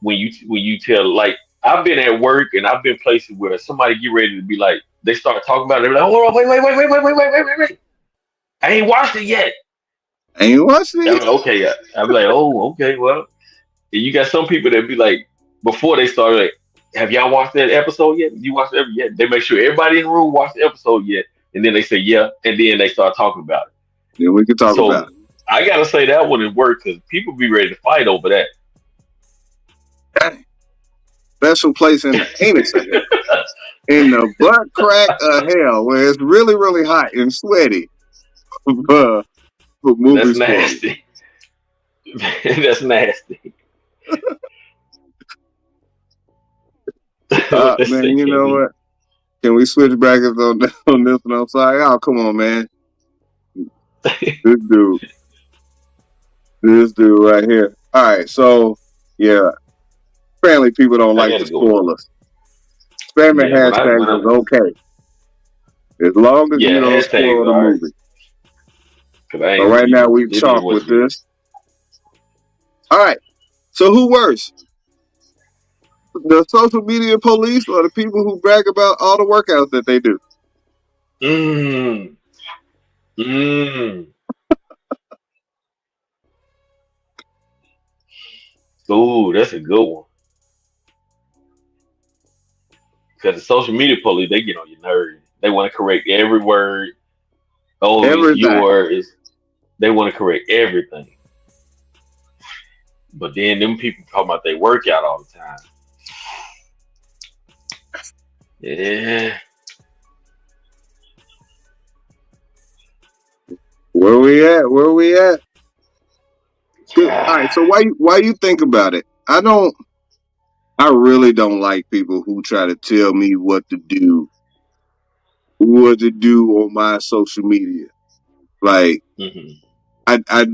when you tell like I've been at work and I've been places where somebody get ready to be like they start talking about it, they're like, hold on, wait. I ain't watched it yet. I ain't watching I'm it. like, okay. I'm like, oh, okay, well. And you got some people that be like, before they start, like, have y'all watched that episode yet? Did you watch it yet? They make sure everybody in the room watched the episode yet. And then they say, yeah. And then they start talking about it. Yeah, we can talk about So it. I got to say that one is work because people be ready to fight over that. Dang. Special place in the anus of hell. In the butt crack of hell where it's really, really hot and sweaty. For movie That's spoilers. nasty. That's nasty. What they Man, say, you know KB? what? Can we switch brackets on this one? I'm sorry. Oh, come on, man. This dude right here. All right, so yeah, apparently people don't I like got the to go. spoilers. spamming hashtags is okay. As long as you don't spoil the movie. But right now we chalk with this. All right. So who worse? The social media police or the people who brag about all the workouts that they do? Ooh, that's a good one. Because the social media police, they get on your nerves. They want to correct every word. Oh, it's your word. They want to correct everything. But then them people talking about they workout all the time. Yeah. Where we at? Good. All right. So why you think about it? I really don't like people who try to tell me what to do on my social media. Like, I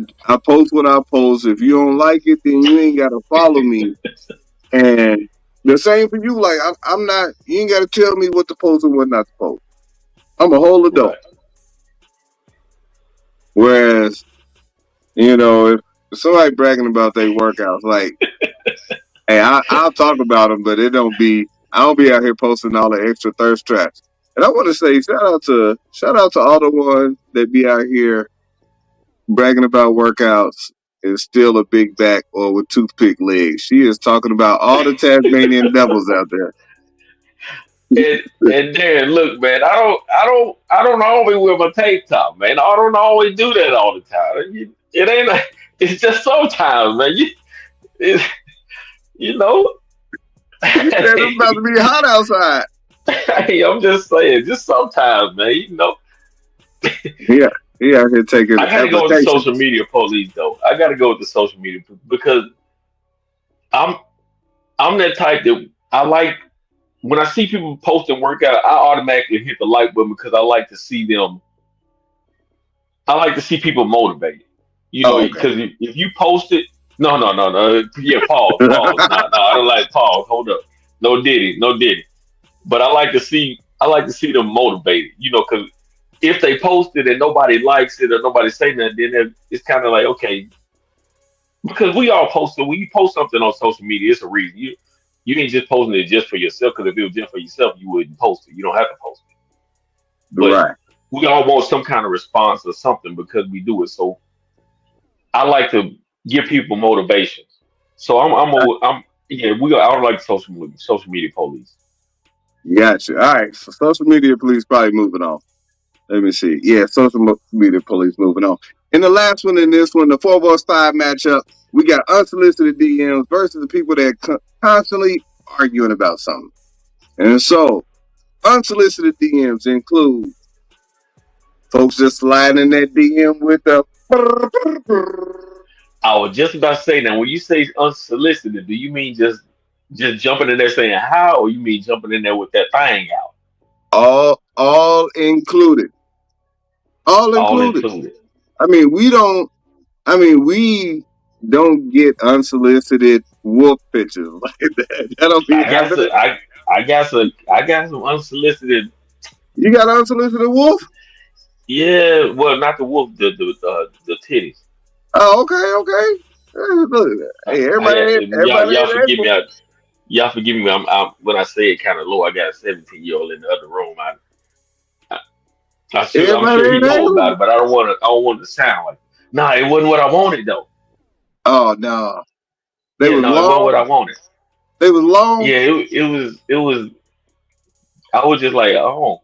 post what I post. If you don't like it, then you ain't gotta follow me. And the same for you. Like, I'm not. You ain't gotta tell me what to post and what not to post. I'm a whole adult. Right. Whereas, if somebody bragging about their workouts, like, hey, I'll talk about them, but I don't be out here posting all the extra thirst traps. And I want to say shout out to all the ones that be out here bragging about workouts and still a big back or with toothpick legs. She is talking about all the Tasmanian devils out there. And then look, man, I don't always wear my tank top, man. I don't always do that all the time. It ain't like, it's just sometimes, man. You know. It's about to be hot outside. Hey, I'm just saying, just sometimes, man. Yeah, he out here taking. I gotta go with the social media police, though. I gotta go with the social media because I'm that type that I like. When I see people posting workout, I automatically hit the like button because I like to see them. I like to see people motivated. Because if you post it, no. Yeah, pause. No, I don't like pause. Hold up. No diddy. But I like to see them motivated. Because if they post it and nobody likes it or nobody say nothing, then it's kind of like, okay. Because we all post it. When you post something on social media, it's a reason. You ain't just posting it just for yourself, because if it was just for yourself, you wouldn't post it. You don't have to post it. But we all want some kind of response or something because we do it. So I like to give people motivation. So I don't like social media police. Gotcha. All right. So social media police probably moving on. Let me see. Yeah, social media police moving on. And the last one in this one, the 4 vs 5 matchup, we got unsolicited DMs versus the people that constantly arguing about something. And so, unsolicited DMs include folks just sliding in that DM with the. I was just about to say, now, when you say unsolicited, do you mean just jumping in there saying how, or you mean jumping in there with that thing out? All included. All included. I mean, we don't get unsolicited wolf pictures like that. That don't be happening. I got some unsolicited. You got unsolicited wolf? Yeah, well, not the wolf, the titties. Oh, okay. Hey, everybody, y'all forgive me. I'm when I say it kind of low. I got a 17-year-old in the other room. I'm sure he knows about it, but I don't want it to sound like. Nah, it wasn't what I wanted though. Oh no, it wasn't what I wanted. They was long. Yeah, it was. I was just like, oh,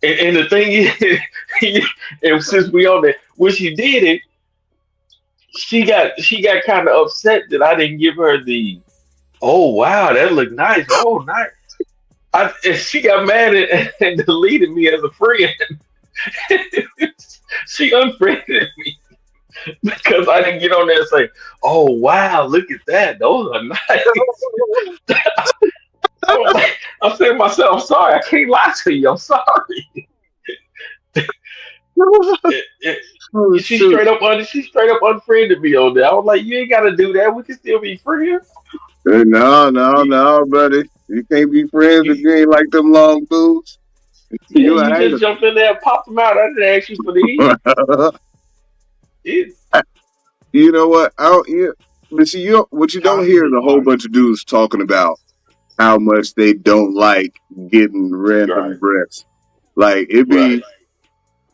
and the thing is, and since we on there, when she did it, she got kind of upset that I didn't give her the. Oh wow, that looked nice. Oh nice. And she got mad and deleted me as a friend. She unfriended me because I didn't get on there and say, "Oh wow, look at that. Those are nice." I'm saying to myself, I'm sorry. I can't lie to you. I'm sorry. She straight up unfriended me on there. I was like, you ain't got to do that. We can still be friends. No, buddy. You can't be friends if you ain't like them long dudes. Yeah, You a you just hater. jumped in there and popped them out. I didn't ask you for these. It, You know what? I don't. Yeah, but see, what you don't hear is constantly a whole bunch arguing. of dudes talking about how much they don't like getting random Right, breasts. Like right.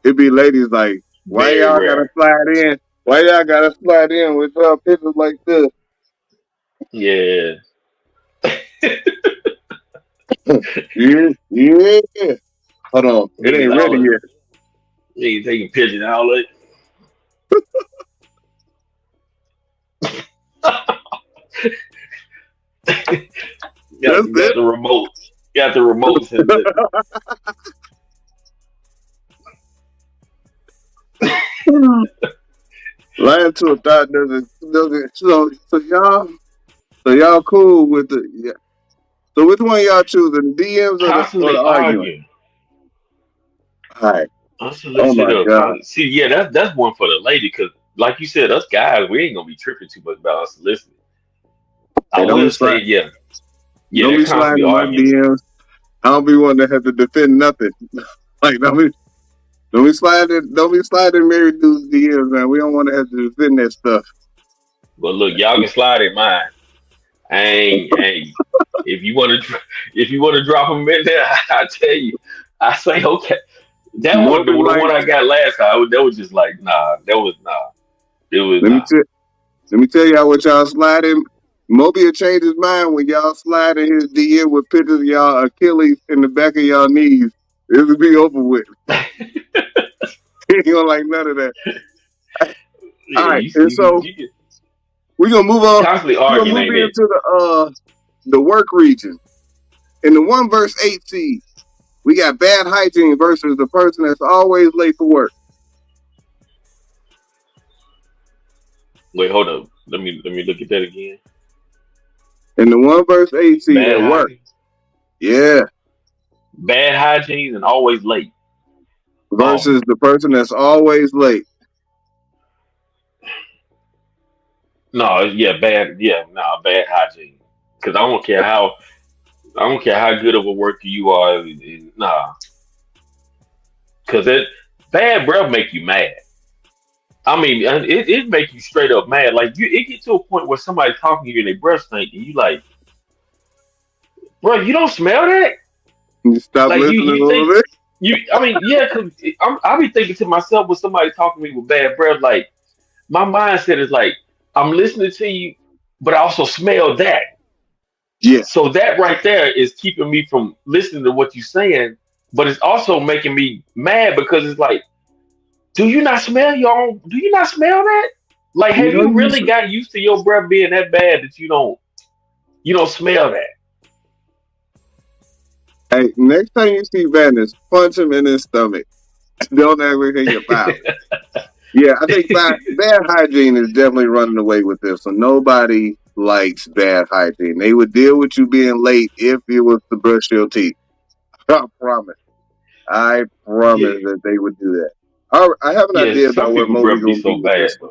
it be ladies like, why Very y'all gotta rare. slide in? Why y'all gotta slide in with pictures like this? Yeah. Yeah, yeah. Hold on, it Niggas ain't ready all yet. niggas taking pictures and all that. That's Got the remote. Got the remotes and it. Lying to a thought doesn't. So y'all cool with the yeah. So which one y'all choosing, the DMs or the constantly arguing? arguing. All right. Oh Unsolicited my or god. see, yeah, that's one for the lady because, like you said, us guys, we ain't gonna be tripping too much about unsolicited. I Hey, will say, yeah, yeah, don't that be constantly sliding in my arguing. DMs. I don't be one that have to defend nothing. Like don't be sliding married dudes DMs, man. We don't want to have to defend that stuff. But look, y'all can slide in mine. I ain't, hey, if you want to, if you want to drop them in there, I tell you, I say okay. That one, Don't the be like, one I got last time, that was just like, nah, that was nah, it was let me nah. tell let me tell y'all what y'all sliding. Moby will change his mind when y'all slide in his DM with pictures of y'all Achilles in the back of y'all knees. It'll be over with. He don't like none of that. All Yeah, right, and so you get we're gonna move on. constantly We're gonna arguing, move ain't it? into the work region. In the 1 verse 8 seed, we got bad hygiene versus the person that's always late for work. Wait, hold up. Let me look at that again. In the 1 verse 8 seed Bad at work, hygiene, yeah, bad hygiene, and always late. Um, versus the person that's always late. no, yeah, bad, yeah, no, bad hygiene. Because I don't care how good of a worker you are. Nah, because it bad breath make you mad. I mean, it make you straight up mad. Like it get to a point where somebody talking to you and their breath stink, and you like, bro, you don't smell that. You stop Like listening a you little think bit. you. I mean, yeah, because I be thinking to myself when somebody talking to me with bad breath, like my mindset is like, I'm listening to you, but I also smell that. Yeah, So that right there is keeping me from listening to what you're saying, but it's also making me mad because it's like, do you not smell your own? Do you not smell that? Like, you have know you you. really got used to your breath being that bad that you don't smell that? Hey, next time you see Venice, punch him in his stomach. Don't ever hear your mouth. Yeah, I think bad hygiene is definitely running away with this. So nobody likes bad hygiene. They would deal with you being late if it was to brush your teeth. I promise. I promise Yeah, that they would do that. All right, I have an yeah. idea Some about where people Moby breath be gonna be so with this bad one.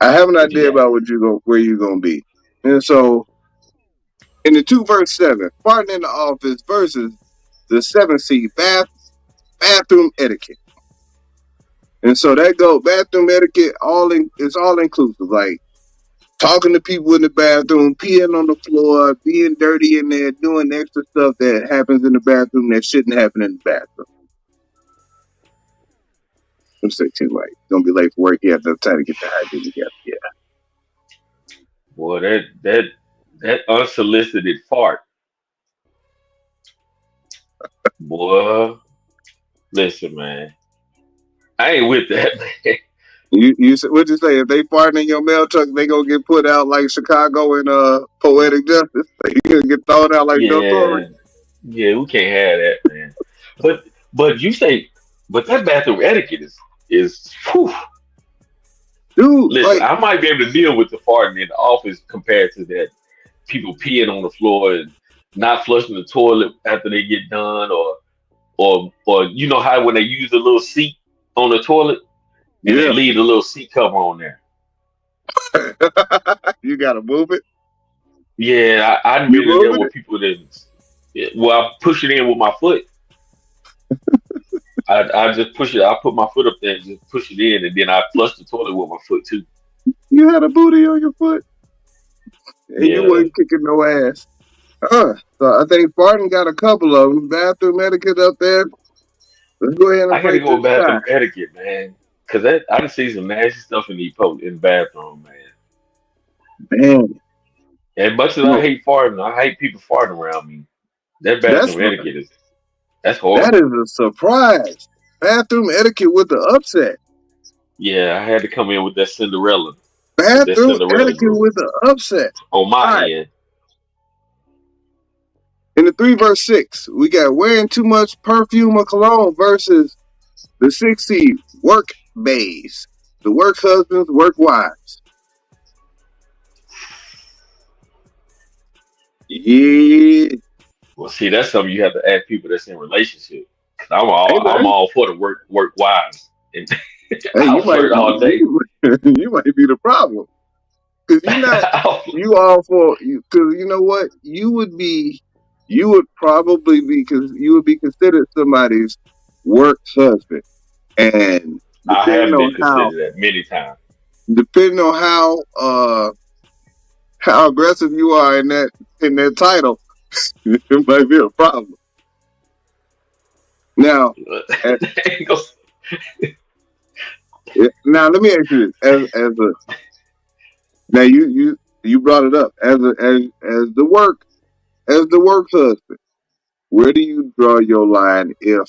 though. I have an What you idea got? about where you gonna be. And so in the 2 verse 7, farting in the office versus the 7 seed bathroom etiquette. And so that go bathroom etiquette it's all inclusive. Like talking to people in the bathroom, peeing on the floor, being dirty in there, doing extra stuff that happens in the bathroom that shouldn't happen in the bathroom. I'm saying too late. Gonna be late for work. You have no time to get the hygiene together. Yeah. Boy, that unsolicited fart, boy. Listen, man, I ain't with that, man. What'd you say? If they farting in your mail truck, they gonna get put out like Chicago in Poetic Justice. Like, you gonna get thrown out like Del Torre. Yeah, yeah, we can't have that, man. But but you say, but that bathroom etiquette is. Whew. Dude, Listen, like, I might be able to deal with the farting in the office compared to that people peeing on the floor and not flushing the toilet after they get done, or you know how when they use a little seat on the toilet and they yeah. leave the little seat cover on there. You gotta move it. Yeah, I've You been in there moving with it? people that, yeah, well, I push it in with my foot. I just push it. I put my foot up there and just push it in, and then I flush the toilet with my foot too. You had a booty on your foot, and you Yeah, wasn't kicking no ass. So I think Spartan got a couple of them. Bathroom etiquette up there. Let's go ahead and I gotta break go this with tie. bathroom etiquette, man. Cause I done see some nasty stuff in in the bathroom, man. Man, And much as you I know, hate farting, I hate people farting around me. That that's bathroom etiquette that's that is horrible. a surprise. Bathroom etiquette with the upset. Yeah, I had to come in with that Bathroom Cinderella etiquette group with the upset. on All my right. end. In the 3 verse 6, we got wearing too much perfume or cologne versus the 60 work bays. The work husbands, work wives. Yeah. Well, see, that's something you have to ask people that's in relationship. 'Cause Hey I'm man. all for the work wives, and Hey, I'll flirt all day. you might be the problem. Because you're not, you all for, because you know what? You would probably be, because you would be considered somebody's work husband. And I depending have on been how, considered that many times. depending on how aggressive you are in that title, it might be a problem. Now, uh, now let me ask you this: as a now you brought it up as the work husband. Where do you draw your line if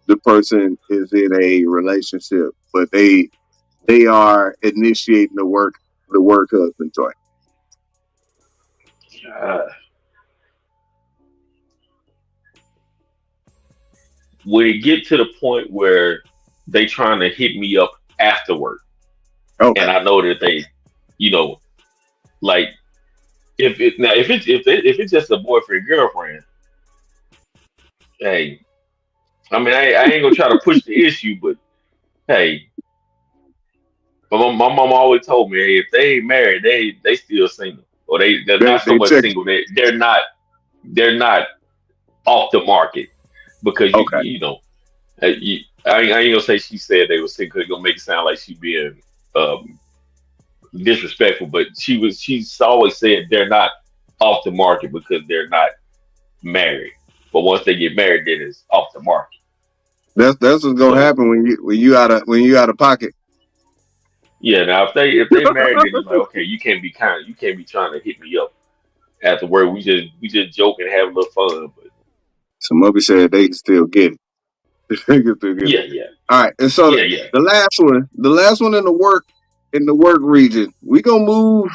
the person is in a relationship, but they are initiating the work husband joint? uh, when it get to the point where they trying to hit me up after work, Okay, and I know that they, you know, like if it's just a boyfriend girlfriend, hey, I mean I ain't gonna try to push the issue, but hey, but my mom always told me, hey, if they ain't married, they still single, or they're not so they much check. single, they're not off the market because Okay, you know I ain't gonna say she said they were single. It's gonna make it sound like she being um, disrespectful, but she's always said they're not off the market because they're not married. But once they get married, then it's off the market. that's what's gonna So happen when you out of pocket. yeah, now if they married, then it's like okay, you can't be trying to hit me up after work. We just joke and have a little fun, but Some other said they can still get it. They can still get it. yeah, yeah, All right, and so yeah, yeah. the last one in the work region, we gonna move.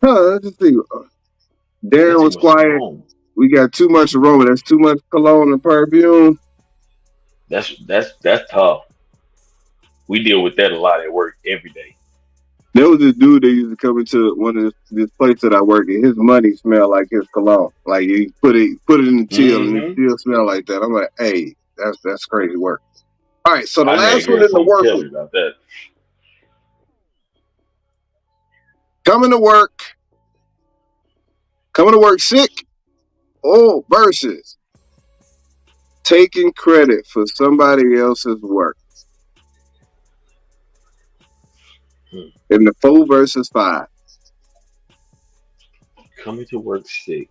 Let's see. That's Darren too was much quiet. cologne. We got too much aroma. That's too much cologne and perfume. That's tough. We deal with that a lot at work every day. There was this dude that used to come into one of this place that I work at. His money smelled like his cologne. Like he put it in the chill and it Hmm. still smelled like that. I'm like, hey, that's crazy work. All right, so the I had last one heard in the someone work tell one. me about that. Coming to work, coming to work sick. Oh, versus taking credit for somebody else's work Hmm. in the 4 versus 5. Coming to work sick,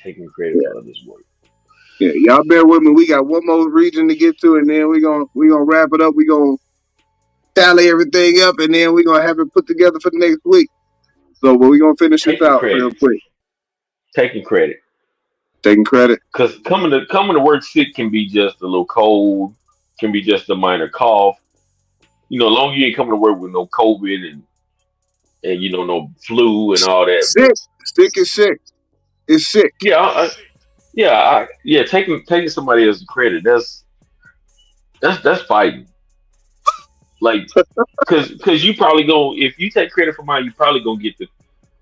taking credit Yeah, for others' work. yeah. Y'all bear with me. We got one more region to get to, and then we gonna wrap it up. We gonna tally everything up, and then we gonna have it put together for the next week. So, but we gonna finish this Taking out real credit, quick. taking credit, Taking credit. because coming to work sick can be just a little cold, can be just a minor cough. You know, as long as you ain't coming to work with no COVID and you know no flu and all that. But Sick, sick is sick. It's sick. yeah, yeah, taking somebody else's credit that's fighting. Like, cause you probably go if you take credit for mine, you probably gonna get the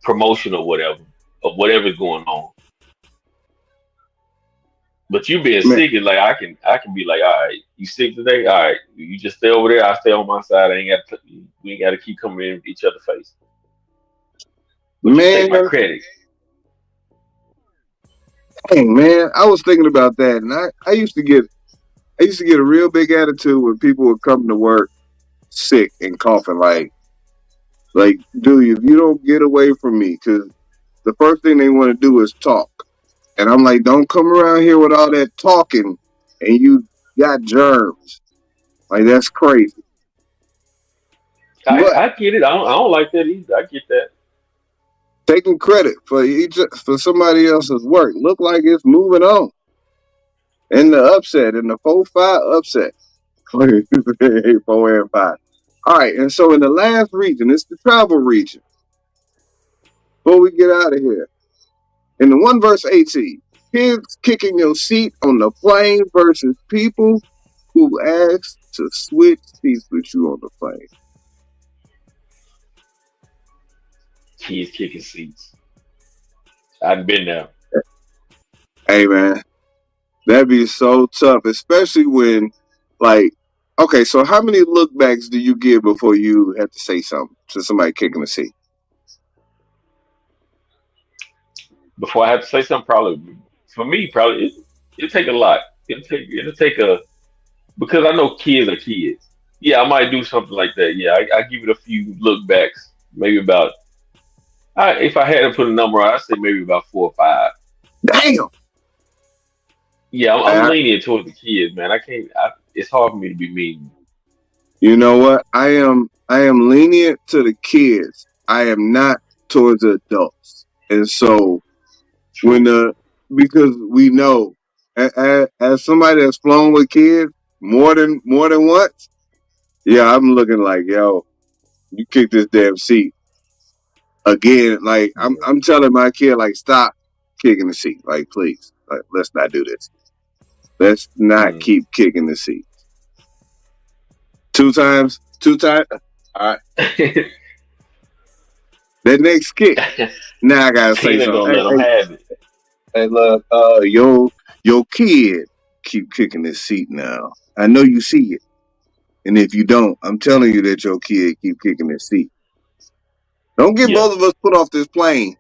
promotion or whatever of whatever's going on. But you being Man, sick is like I can be like, all right, you sick today? All right, you just stay over there. I stay on my side. I ain't got we ain't got to keep coming in each other's face. But you take my man, credit. dang, man, I was thinking about that, and I used to get a real big attitude when people would come to work sick and coughing, like, dude, if you don't get away from me, because the first thing they want to do is talk, and I'm like, don't come around here with all that talking, and you got germs, like that's crazy. But I get it. I don't like that either. I get that. taking credit for somebody else's work look like it's moving on, in the upset, in the 4-5 upset. 4 and 5. All right, and so in the last region, it's the travel region. Before we get out of here, in the 1 verse 18, kids kicking your seat on the plane versus people who ask to switch seats with you on the plane. Kids kicking seats. I've been there. Hey man, that'd be so tough, especially when, like, okay, so how many lookbacks do you give before you have to say something to somebody kicking the seat? Before I have to say something, probably for me, probably it'll take a lot. It'll take a because I know kids are kids. Yeah, I might do something like that. Yeah, I give it a few look backs. Maybe about if I had to put a number on, I'd say maybe about 4 or 5. Damn. Yeah, I'm I, leaning towards the kids, man. I can't. It's hard for me to be mean. you know what? I am lenient to the kids. I am not towards the adults. And so when True. because we know, as somebody that's flown with kids more than once, yeah, I'm looking like, yo, you kick this damn seat again. Like I'm telling my kid, like, stop kicking the seat. Like, please, like, let's not do this. Let's not Mm. keep kicking the seat. 2 times, 2 times. All right. That next kick. Now I gotta say Tina something. gonna Hey, let them hey, have it. hey, look, your kid keep kicking this seat now. I know you see it, and if you don't, I'm telling you that your kid keep kicking this seat. Don't get Yeah. both of us put off this plane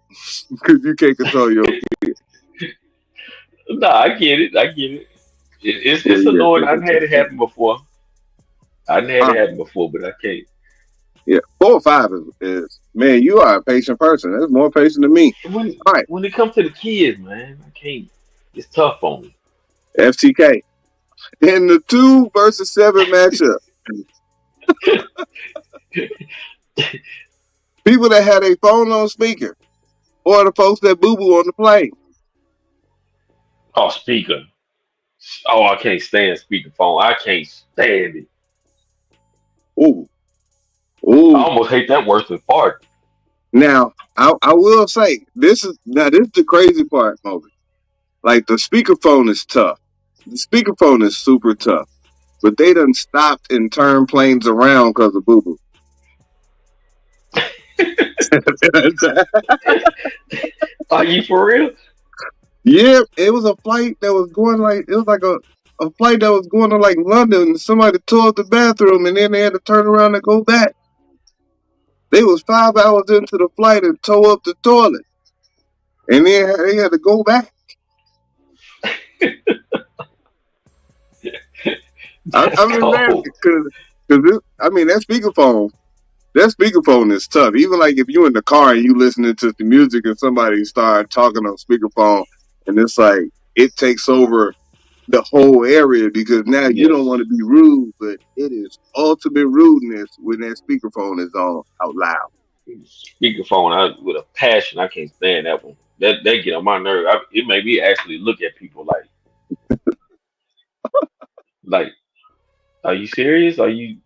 because you can't control your kid. No, I get it. I get it. Yeah, It's you annoying. gotta I've take had this it shit. happen before. I've had All it right. happen before, but I can't. Yeah, 4 or 5 is man. You are a patient person. That's more patient than me. When All right, when it comes to the kids, man, I can't. It's tough on me. FTK in the 2 versus 7 matchup. People that had a phone on speaker or the folks that boo boo on the plane. Oh, speaker. Oh, I can't stand speakerphone. I can't stand it. Ooh, I ooh. almost hate that worse than fart. Now, I will say this is the crazy part, Moby. Like, the speakerphone is tough. The speakerphone is super tough, but they done stopped and turned planes around because of boo boo. Are you for real? Yeah, it was a flight that was going, like, it was like a flight that was going to, like, London, and somebody tore up the bathroom, and then they had to turn around and go back. They was 5 hours into the flight and tore up the toilet, and then they had to go back. That's I'm just cold. asking because I mean that speakerphone is tough. Even like if you're in the car and you listening to the music and somebody start talking on speakerphone, and it's like it takes over the whole area because now you don't want Yes. to be rude, but it is ultimate rudeness when that speakerphone is on out loud. Speakerphone, with a passion, I can't stand that one. That get on my nerve. It made me actually look at people like, are you serious? Are you?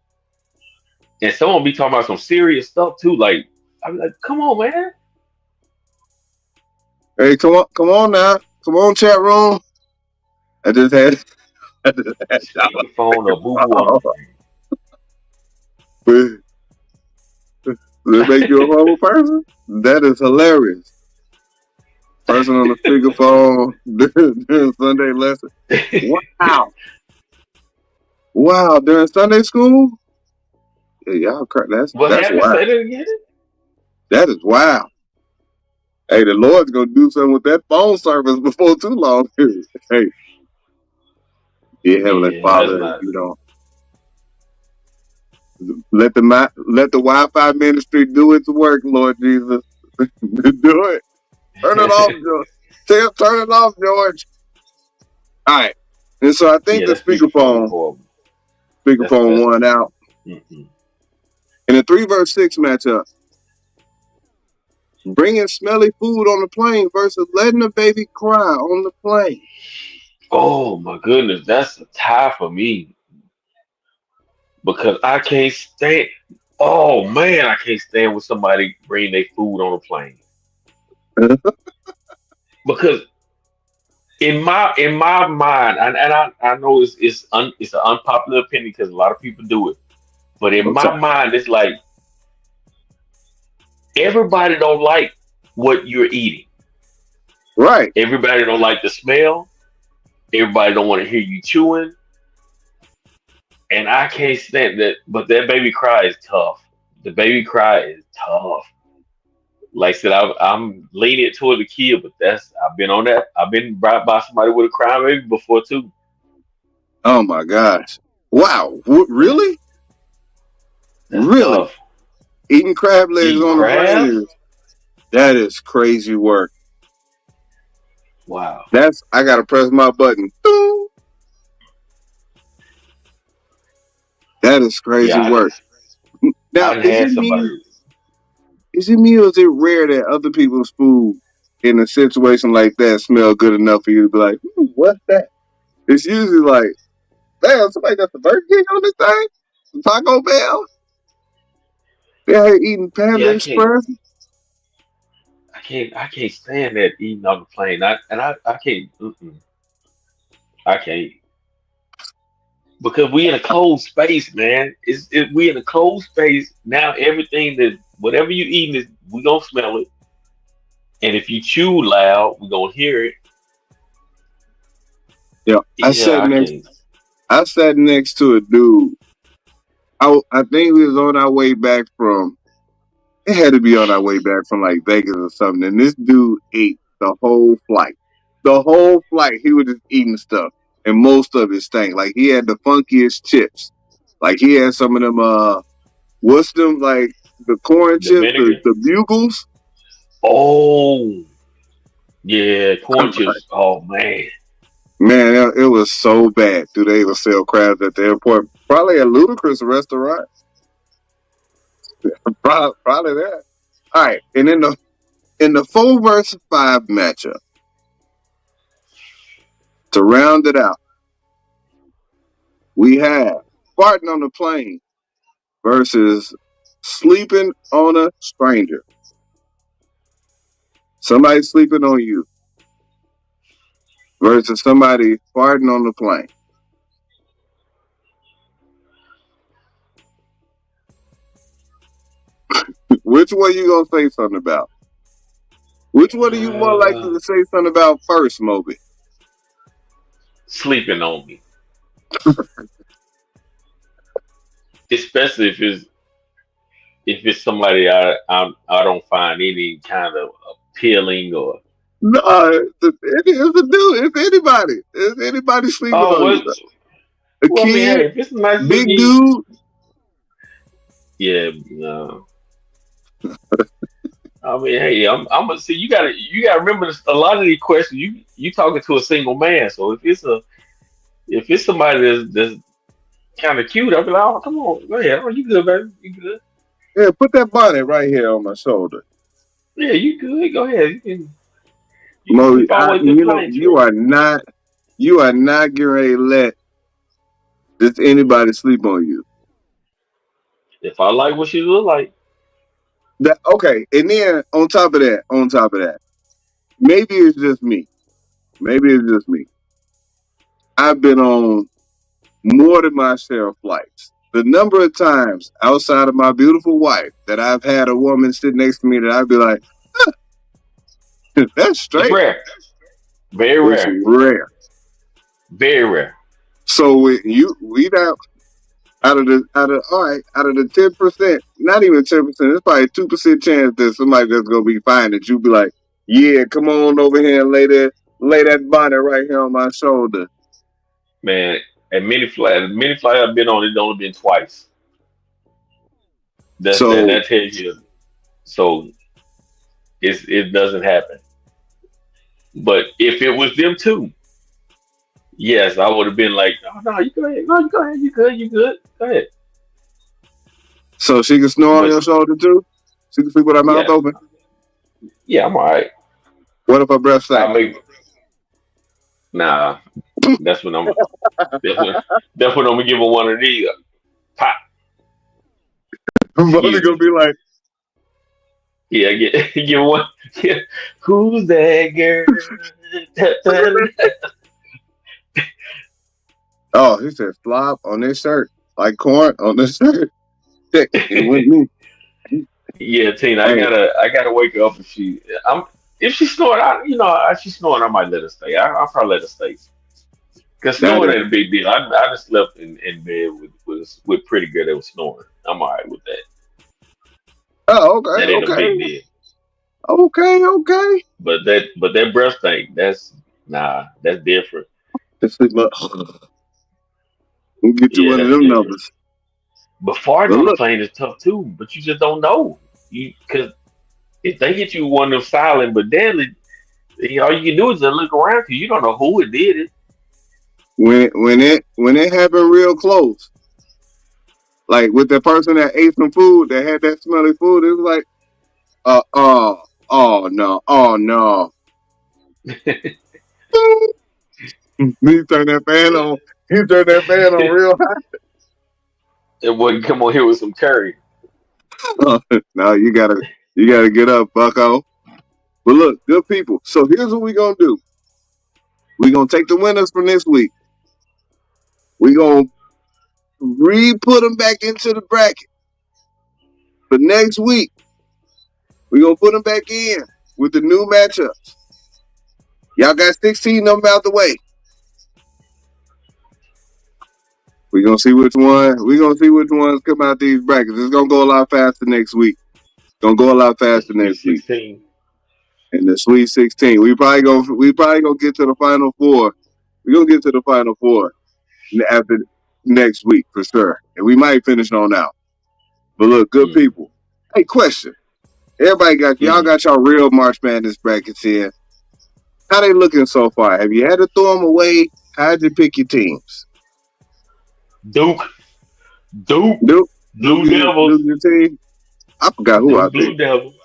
And someone be talking about some serious stuff too. Like, I'm like, come on, man. Hey, come on now, come on, chat room. I just had, I just had y'all. Speakerphone or boo boo on the Does it make you a horrible person? That is hilarious. person on the speakerphone during Sunday lesson. Wow. Wow, during Sunday school? Yeah, y'all that's happened? wild. Say that again. That is wild. Hey, the Lord's gonna do something with that phone service before too long. Hey, dear Heavenly Father, you know, let the Wi-Fi ministry do its work, Lord Jesus. Do it. Turn it off, George. Turn it off, George. All right. And so I think the speakerphone won out. Mm-hmm. In a 3-verse-6 matchup, bringing smelly food on the plane versus letting a baby cry on the plane. Oh my goodness, that's a tie for me because I can't stand. Oh man, I can't stand when somebody bring their food on a plane because in my mind, I know it's an unpopular opinion because a lot of people do it, but in my mind, it's like everybody don't like what you're eating. Right. Everybody don't like the smell. Everybody don't want to hear you chewing, and I can't stand that. But that baby cry is tough. The baby cry is tough. Like I said, I'm leaning toward the kid, but I've been on that. I've been brought by somebody with a crying baby before too. Oh my gosh! Wow, really? That's Really? tough. Eating crab legs Eating on the crabs? plane that is crazy work. Wow. I gotta press my button. That is crazy work. Now, I had somebody. is it me or is it rare that other people's food in a situation like that smell good enough for you to be like, what's that? It's usually like, damn, somebody got the Burger King on this thing? The Taco Bell? They're here eating Panda Yeah, Express? I can't stand that eating on the plane. I can't. I can't because we in a closed space, man. We in a closed space now. Everything that whatever you eating is we gonna smell it, and if you chew loud, we gonna hear it. Yeah, Yeah, I can't. I sat next to a dude. I think we was on our way back from. It had to be on our way back from like Vegas or something. And this dude ate the whole flight. The whole flight, he was just eating stuff, and most of it stank. Like he had the funkiest chips. Like he had some of them. What's them like the corn The chips, vinegar. the bugles? Oh, yeah, corn chips. Oh man. Man, it was so bad. Do they even sell crabs at the airport? Probably a ludicrous restaurant. Probably that. All right, and in the 4-versus-5 matchup, to round it out, we have farting on the plane versus sleeping on a stranger. Somebody sleeping on you versus somebody farting on the plane. Which one you gonna say something about? Which one are you more likely to say something about first, Moby? Sleeping on me, especially if it's somebody I don't find any kind of appealing or. No, it is a dude. It's anybody. It's anybody sleeping Oh, on you. A well, I mean, hey, kid, if it's nice big looking, dude. yeah, no. I mean, hey, I'm gonna see. You gotta remember this, a lot of these questions. You talking to a single man, so if it's somebody that's kind of cute, I'll be like, oh, come on, go ahead. Oh, you good, baby? You good? Yeah, put that bonnet right here on my shoulder. Yeah, you good? Go ahead. You can Moby, sleep all the way to the you know, plane trip. you are not getting ready to let just anybody sleep on you. If I like what she look like, Okay, and then on top of that, maybe it's just me. Maybe it's just me. I've been on more than my share of flights. The number of times outside of my beautiful wife that I've had a woman sit next to me that I'd be like, That's It's straight. rare. Very It's rare. rare. Very rare. So we now out of the 10%, not even 10%, it's probably 2% chance that somebody that's gonna be fine that you be like, yeah, come on over here and lay that bonnet right here on my shoulder. Man, and many flights I've been on, it's only been twice. So That tells you. So it doesn't happen. But if it was them two, yes, I would have been like, oh no, you go ahead. No, you go ahead. You good. You good. Go ahead. so she can snore on But your shoulder too? She can sleep with her mouth yeah, open? yeah, I'm all right. What if her breath I stank? make nah. That's when I'm. That's when. That's when I'm gonna give her one of these. Pop. I'm probably Excuse gonna me. be like, Yeah, get one. Yeah. Who's that girl? oh, he said flop on this shirt. Like corn on this shirt. Thick. It with me. Yeah, Tina, Hey, I gotta wake up if she's snoring, she's snoring, I might let her stay. I'll probably let her stay. Cause that snoring is ain't a big deal. I just slept in bed with pretty good that was snoring. I'm all right with that. oh, okay, That ain't a big okay. deal. Okay. But that breath thing, that's different. Just sleep up. We'll get you Yeah, one of that's them different. numbers. But farting But on the look, plane is tough too. But you just don't know. Cause if they get you one of them silent but deadly, all you can do is just look around because you don't know who it did it. when it happened real close, like with the person that ate some food that had that smelly food, it was like, uh, oh, oh no. You turn that fan on. You turn that fan on real It wouldn't come on here with some curry. high. No, you gotta get up, Bucko. But look, good people. So here's what we gonna do. We gonna take the winners from this week. We gonna re-put them back into the bracket. But next week, we gonna put them back in with the new matchups. Y'all got 16 of them out the way. We gonna see which one. We gonna see which ones come out these brackets. It's gonna go a lot faster next week. Gonna go a lot The faster Sweet next week. 16. And the Sweet 16, we probably gonna get to the Final Four. We gonna get to the Final Four after next week for sure, and we might finish on out. But look, good Mm. people. Hey, question. Everybody y'all Mm. got y'all real March Madness brackets here. How they looking so far? Have you had to throw them away? How'd you pick your teams? Duke. Duke. Duke, Blue Devils. Duke your team. I forgot who I Duke picked. Blue Devils.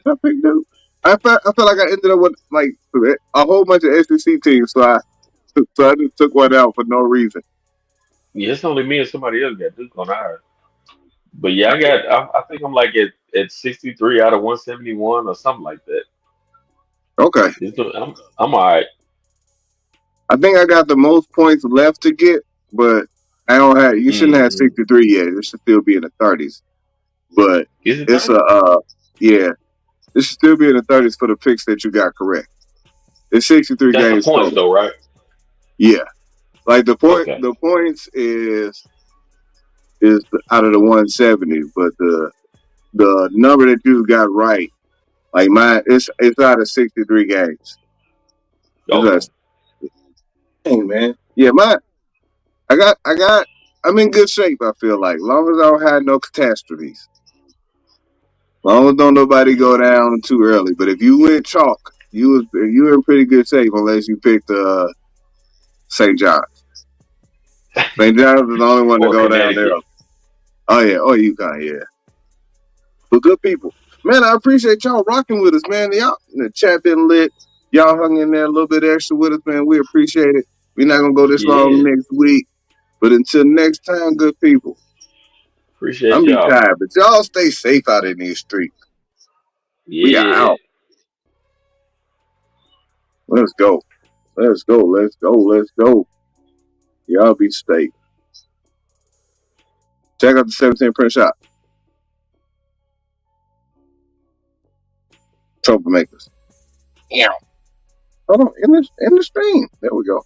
Did I pick Duke? I felt like I ended up with like a whole bunch of SEC teams, so I just took one out for no reason. Yeah, it's only me and somebody else got Duke on ours. But yeah, I think I'm like at 63 out of 171 or something like that. Okay, I'm all right. I think I got the most points left to get, but I don't have. You shouldn't have Hmm. 63 yet. It should still be in the 30s. But Is it it's 30? yeah, it should still be in the 30s for the picks that you got correct. It's 63 That's the games points total. though, right? Yeah, like Okay. the points is out of the 170, but the number that you got right, like mine, it's out of 63 games. It's Okay. out hey man, yeah, mine. I got. I'm in good shape. I feel like, long as I don't have no catastrophes, long as don't nobody go down too early. But if you went chalk, you were in pretty good shape unless you picked St. John's. St. John's is the only one to Or go down there. Connecticut. Oh yeah, oh UConn, yeah. But good people, man. I appreciate y'all rocking with us, man. Y'all, the chat been lit. Y'all hung in there a little bit extra with us, man. We appreciate it. We're not gonna go this long Yeah. next week, but until next time, good people. Appreciate I'm be y'all. tired, but y'all stay safe out in these streets. We are Yeah. out. Let's go. Let's go. Let's go. Let's go. Y'all be safe. Check out the 17 print shop. Troublemakers. Hold on, in the stream. There we go.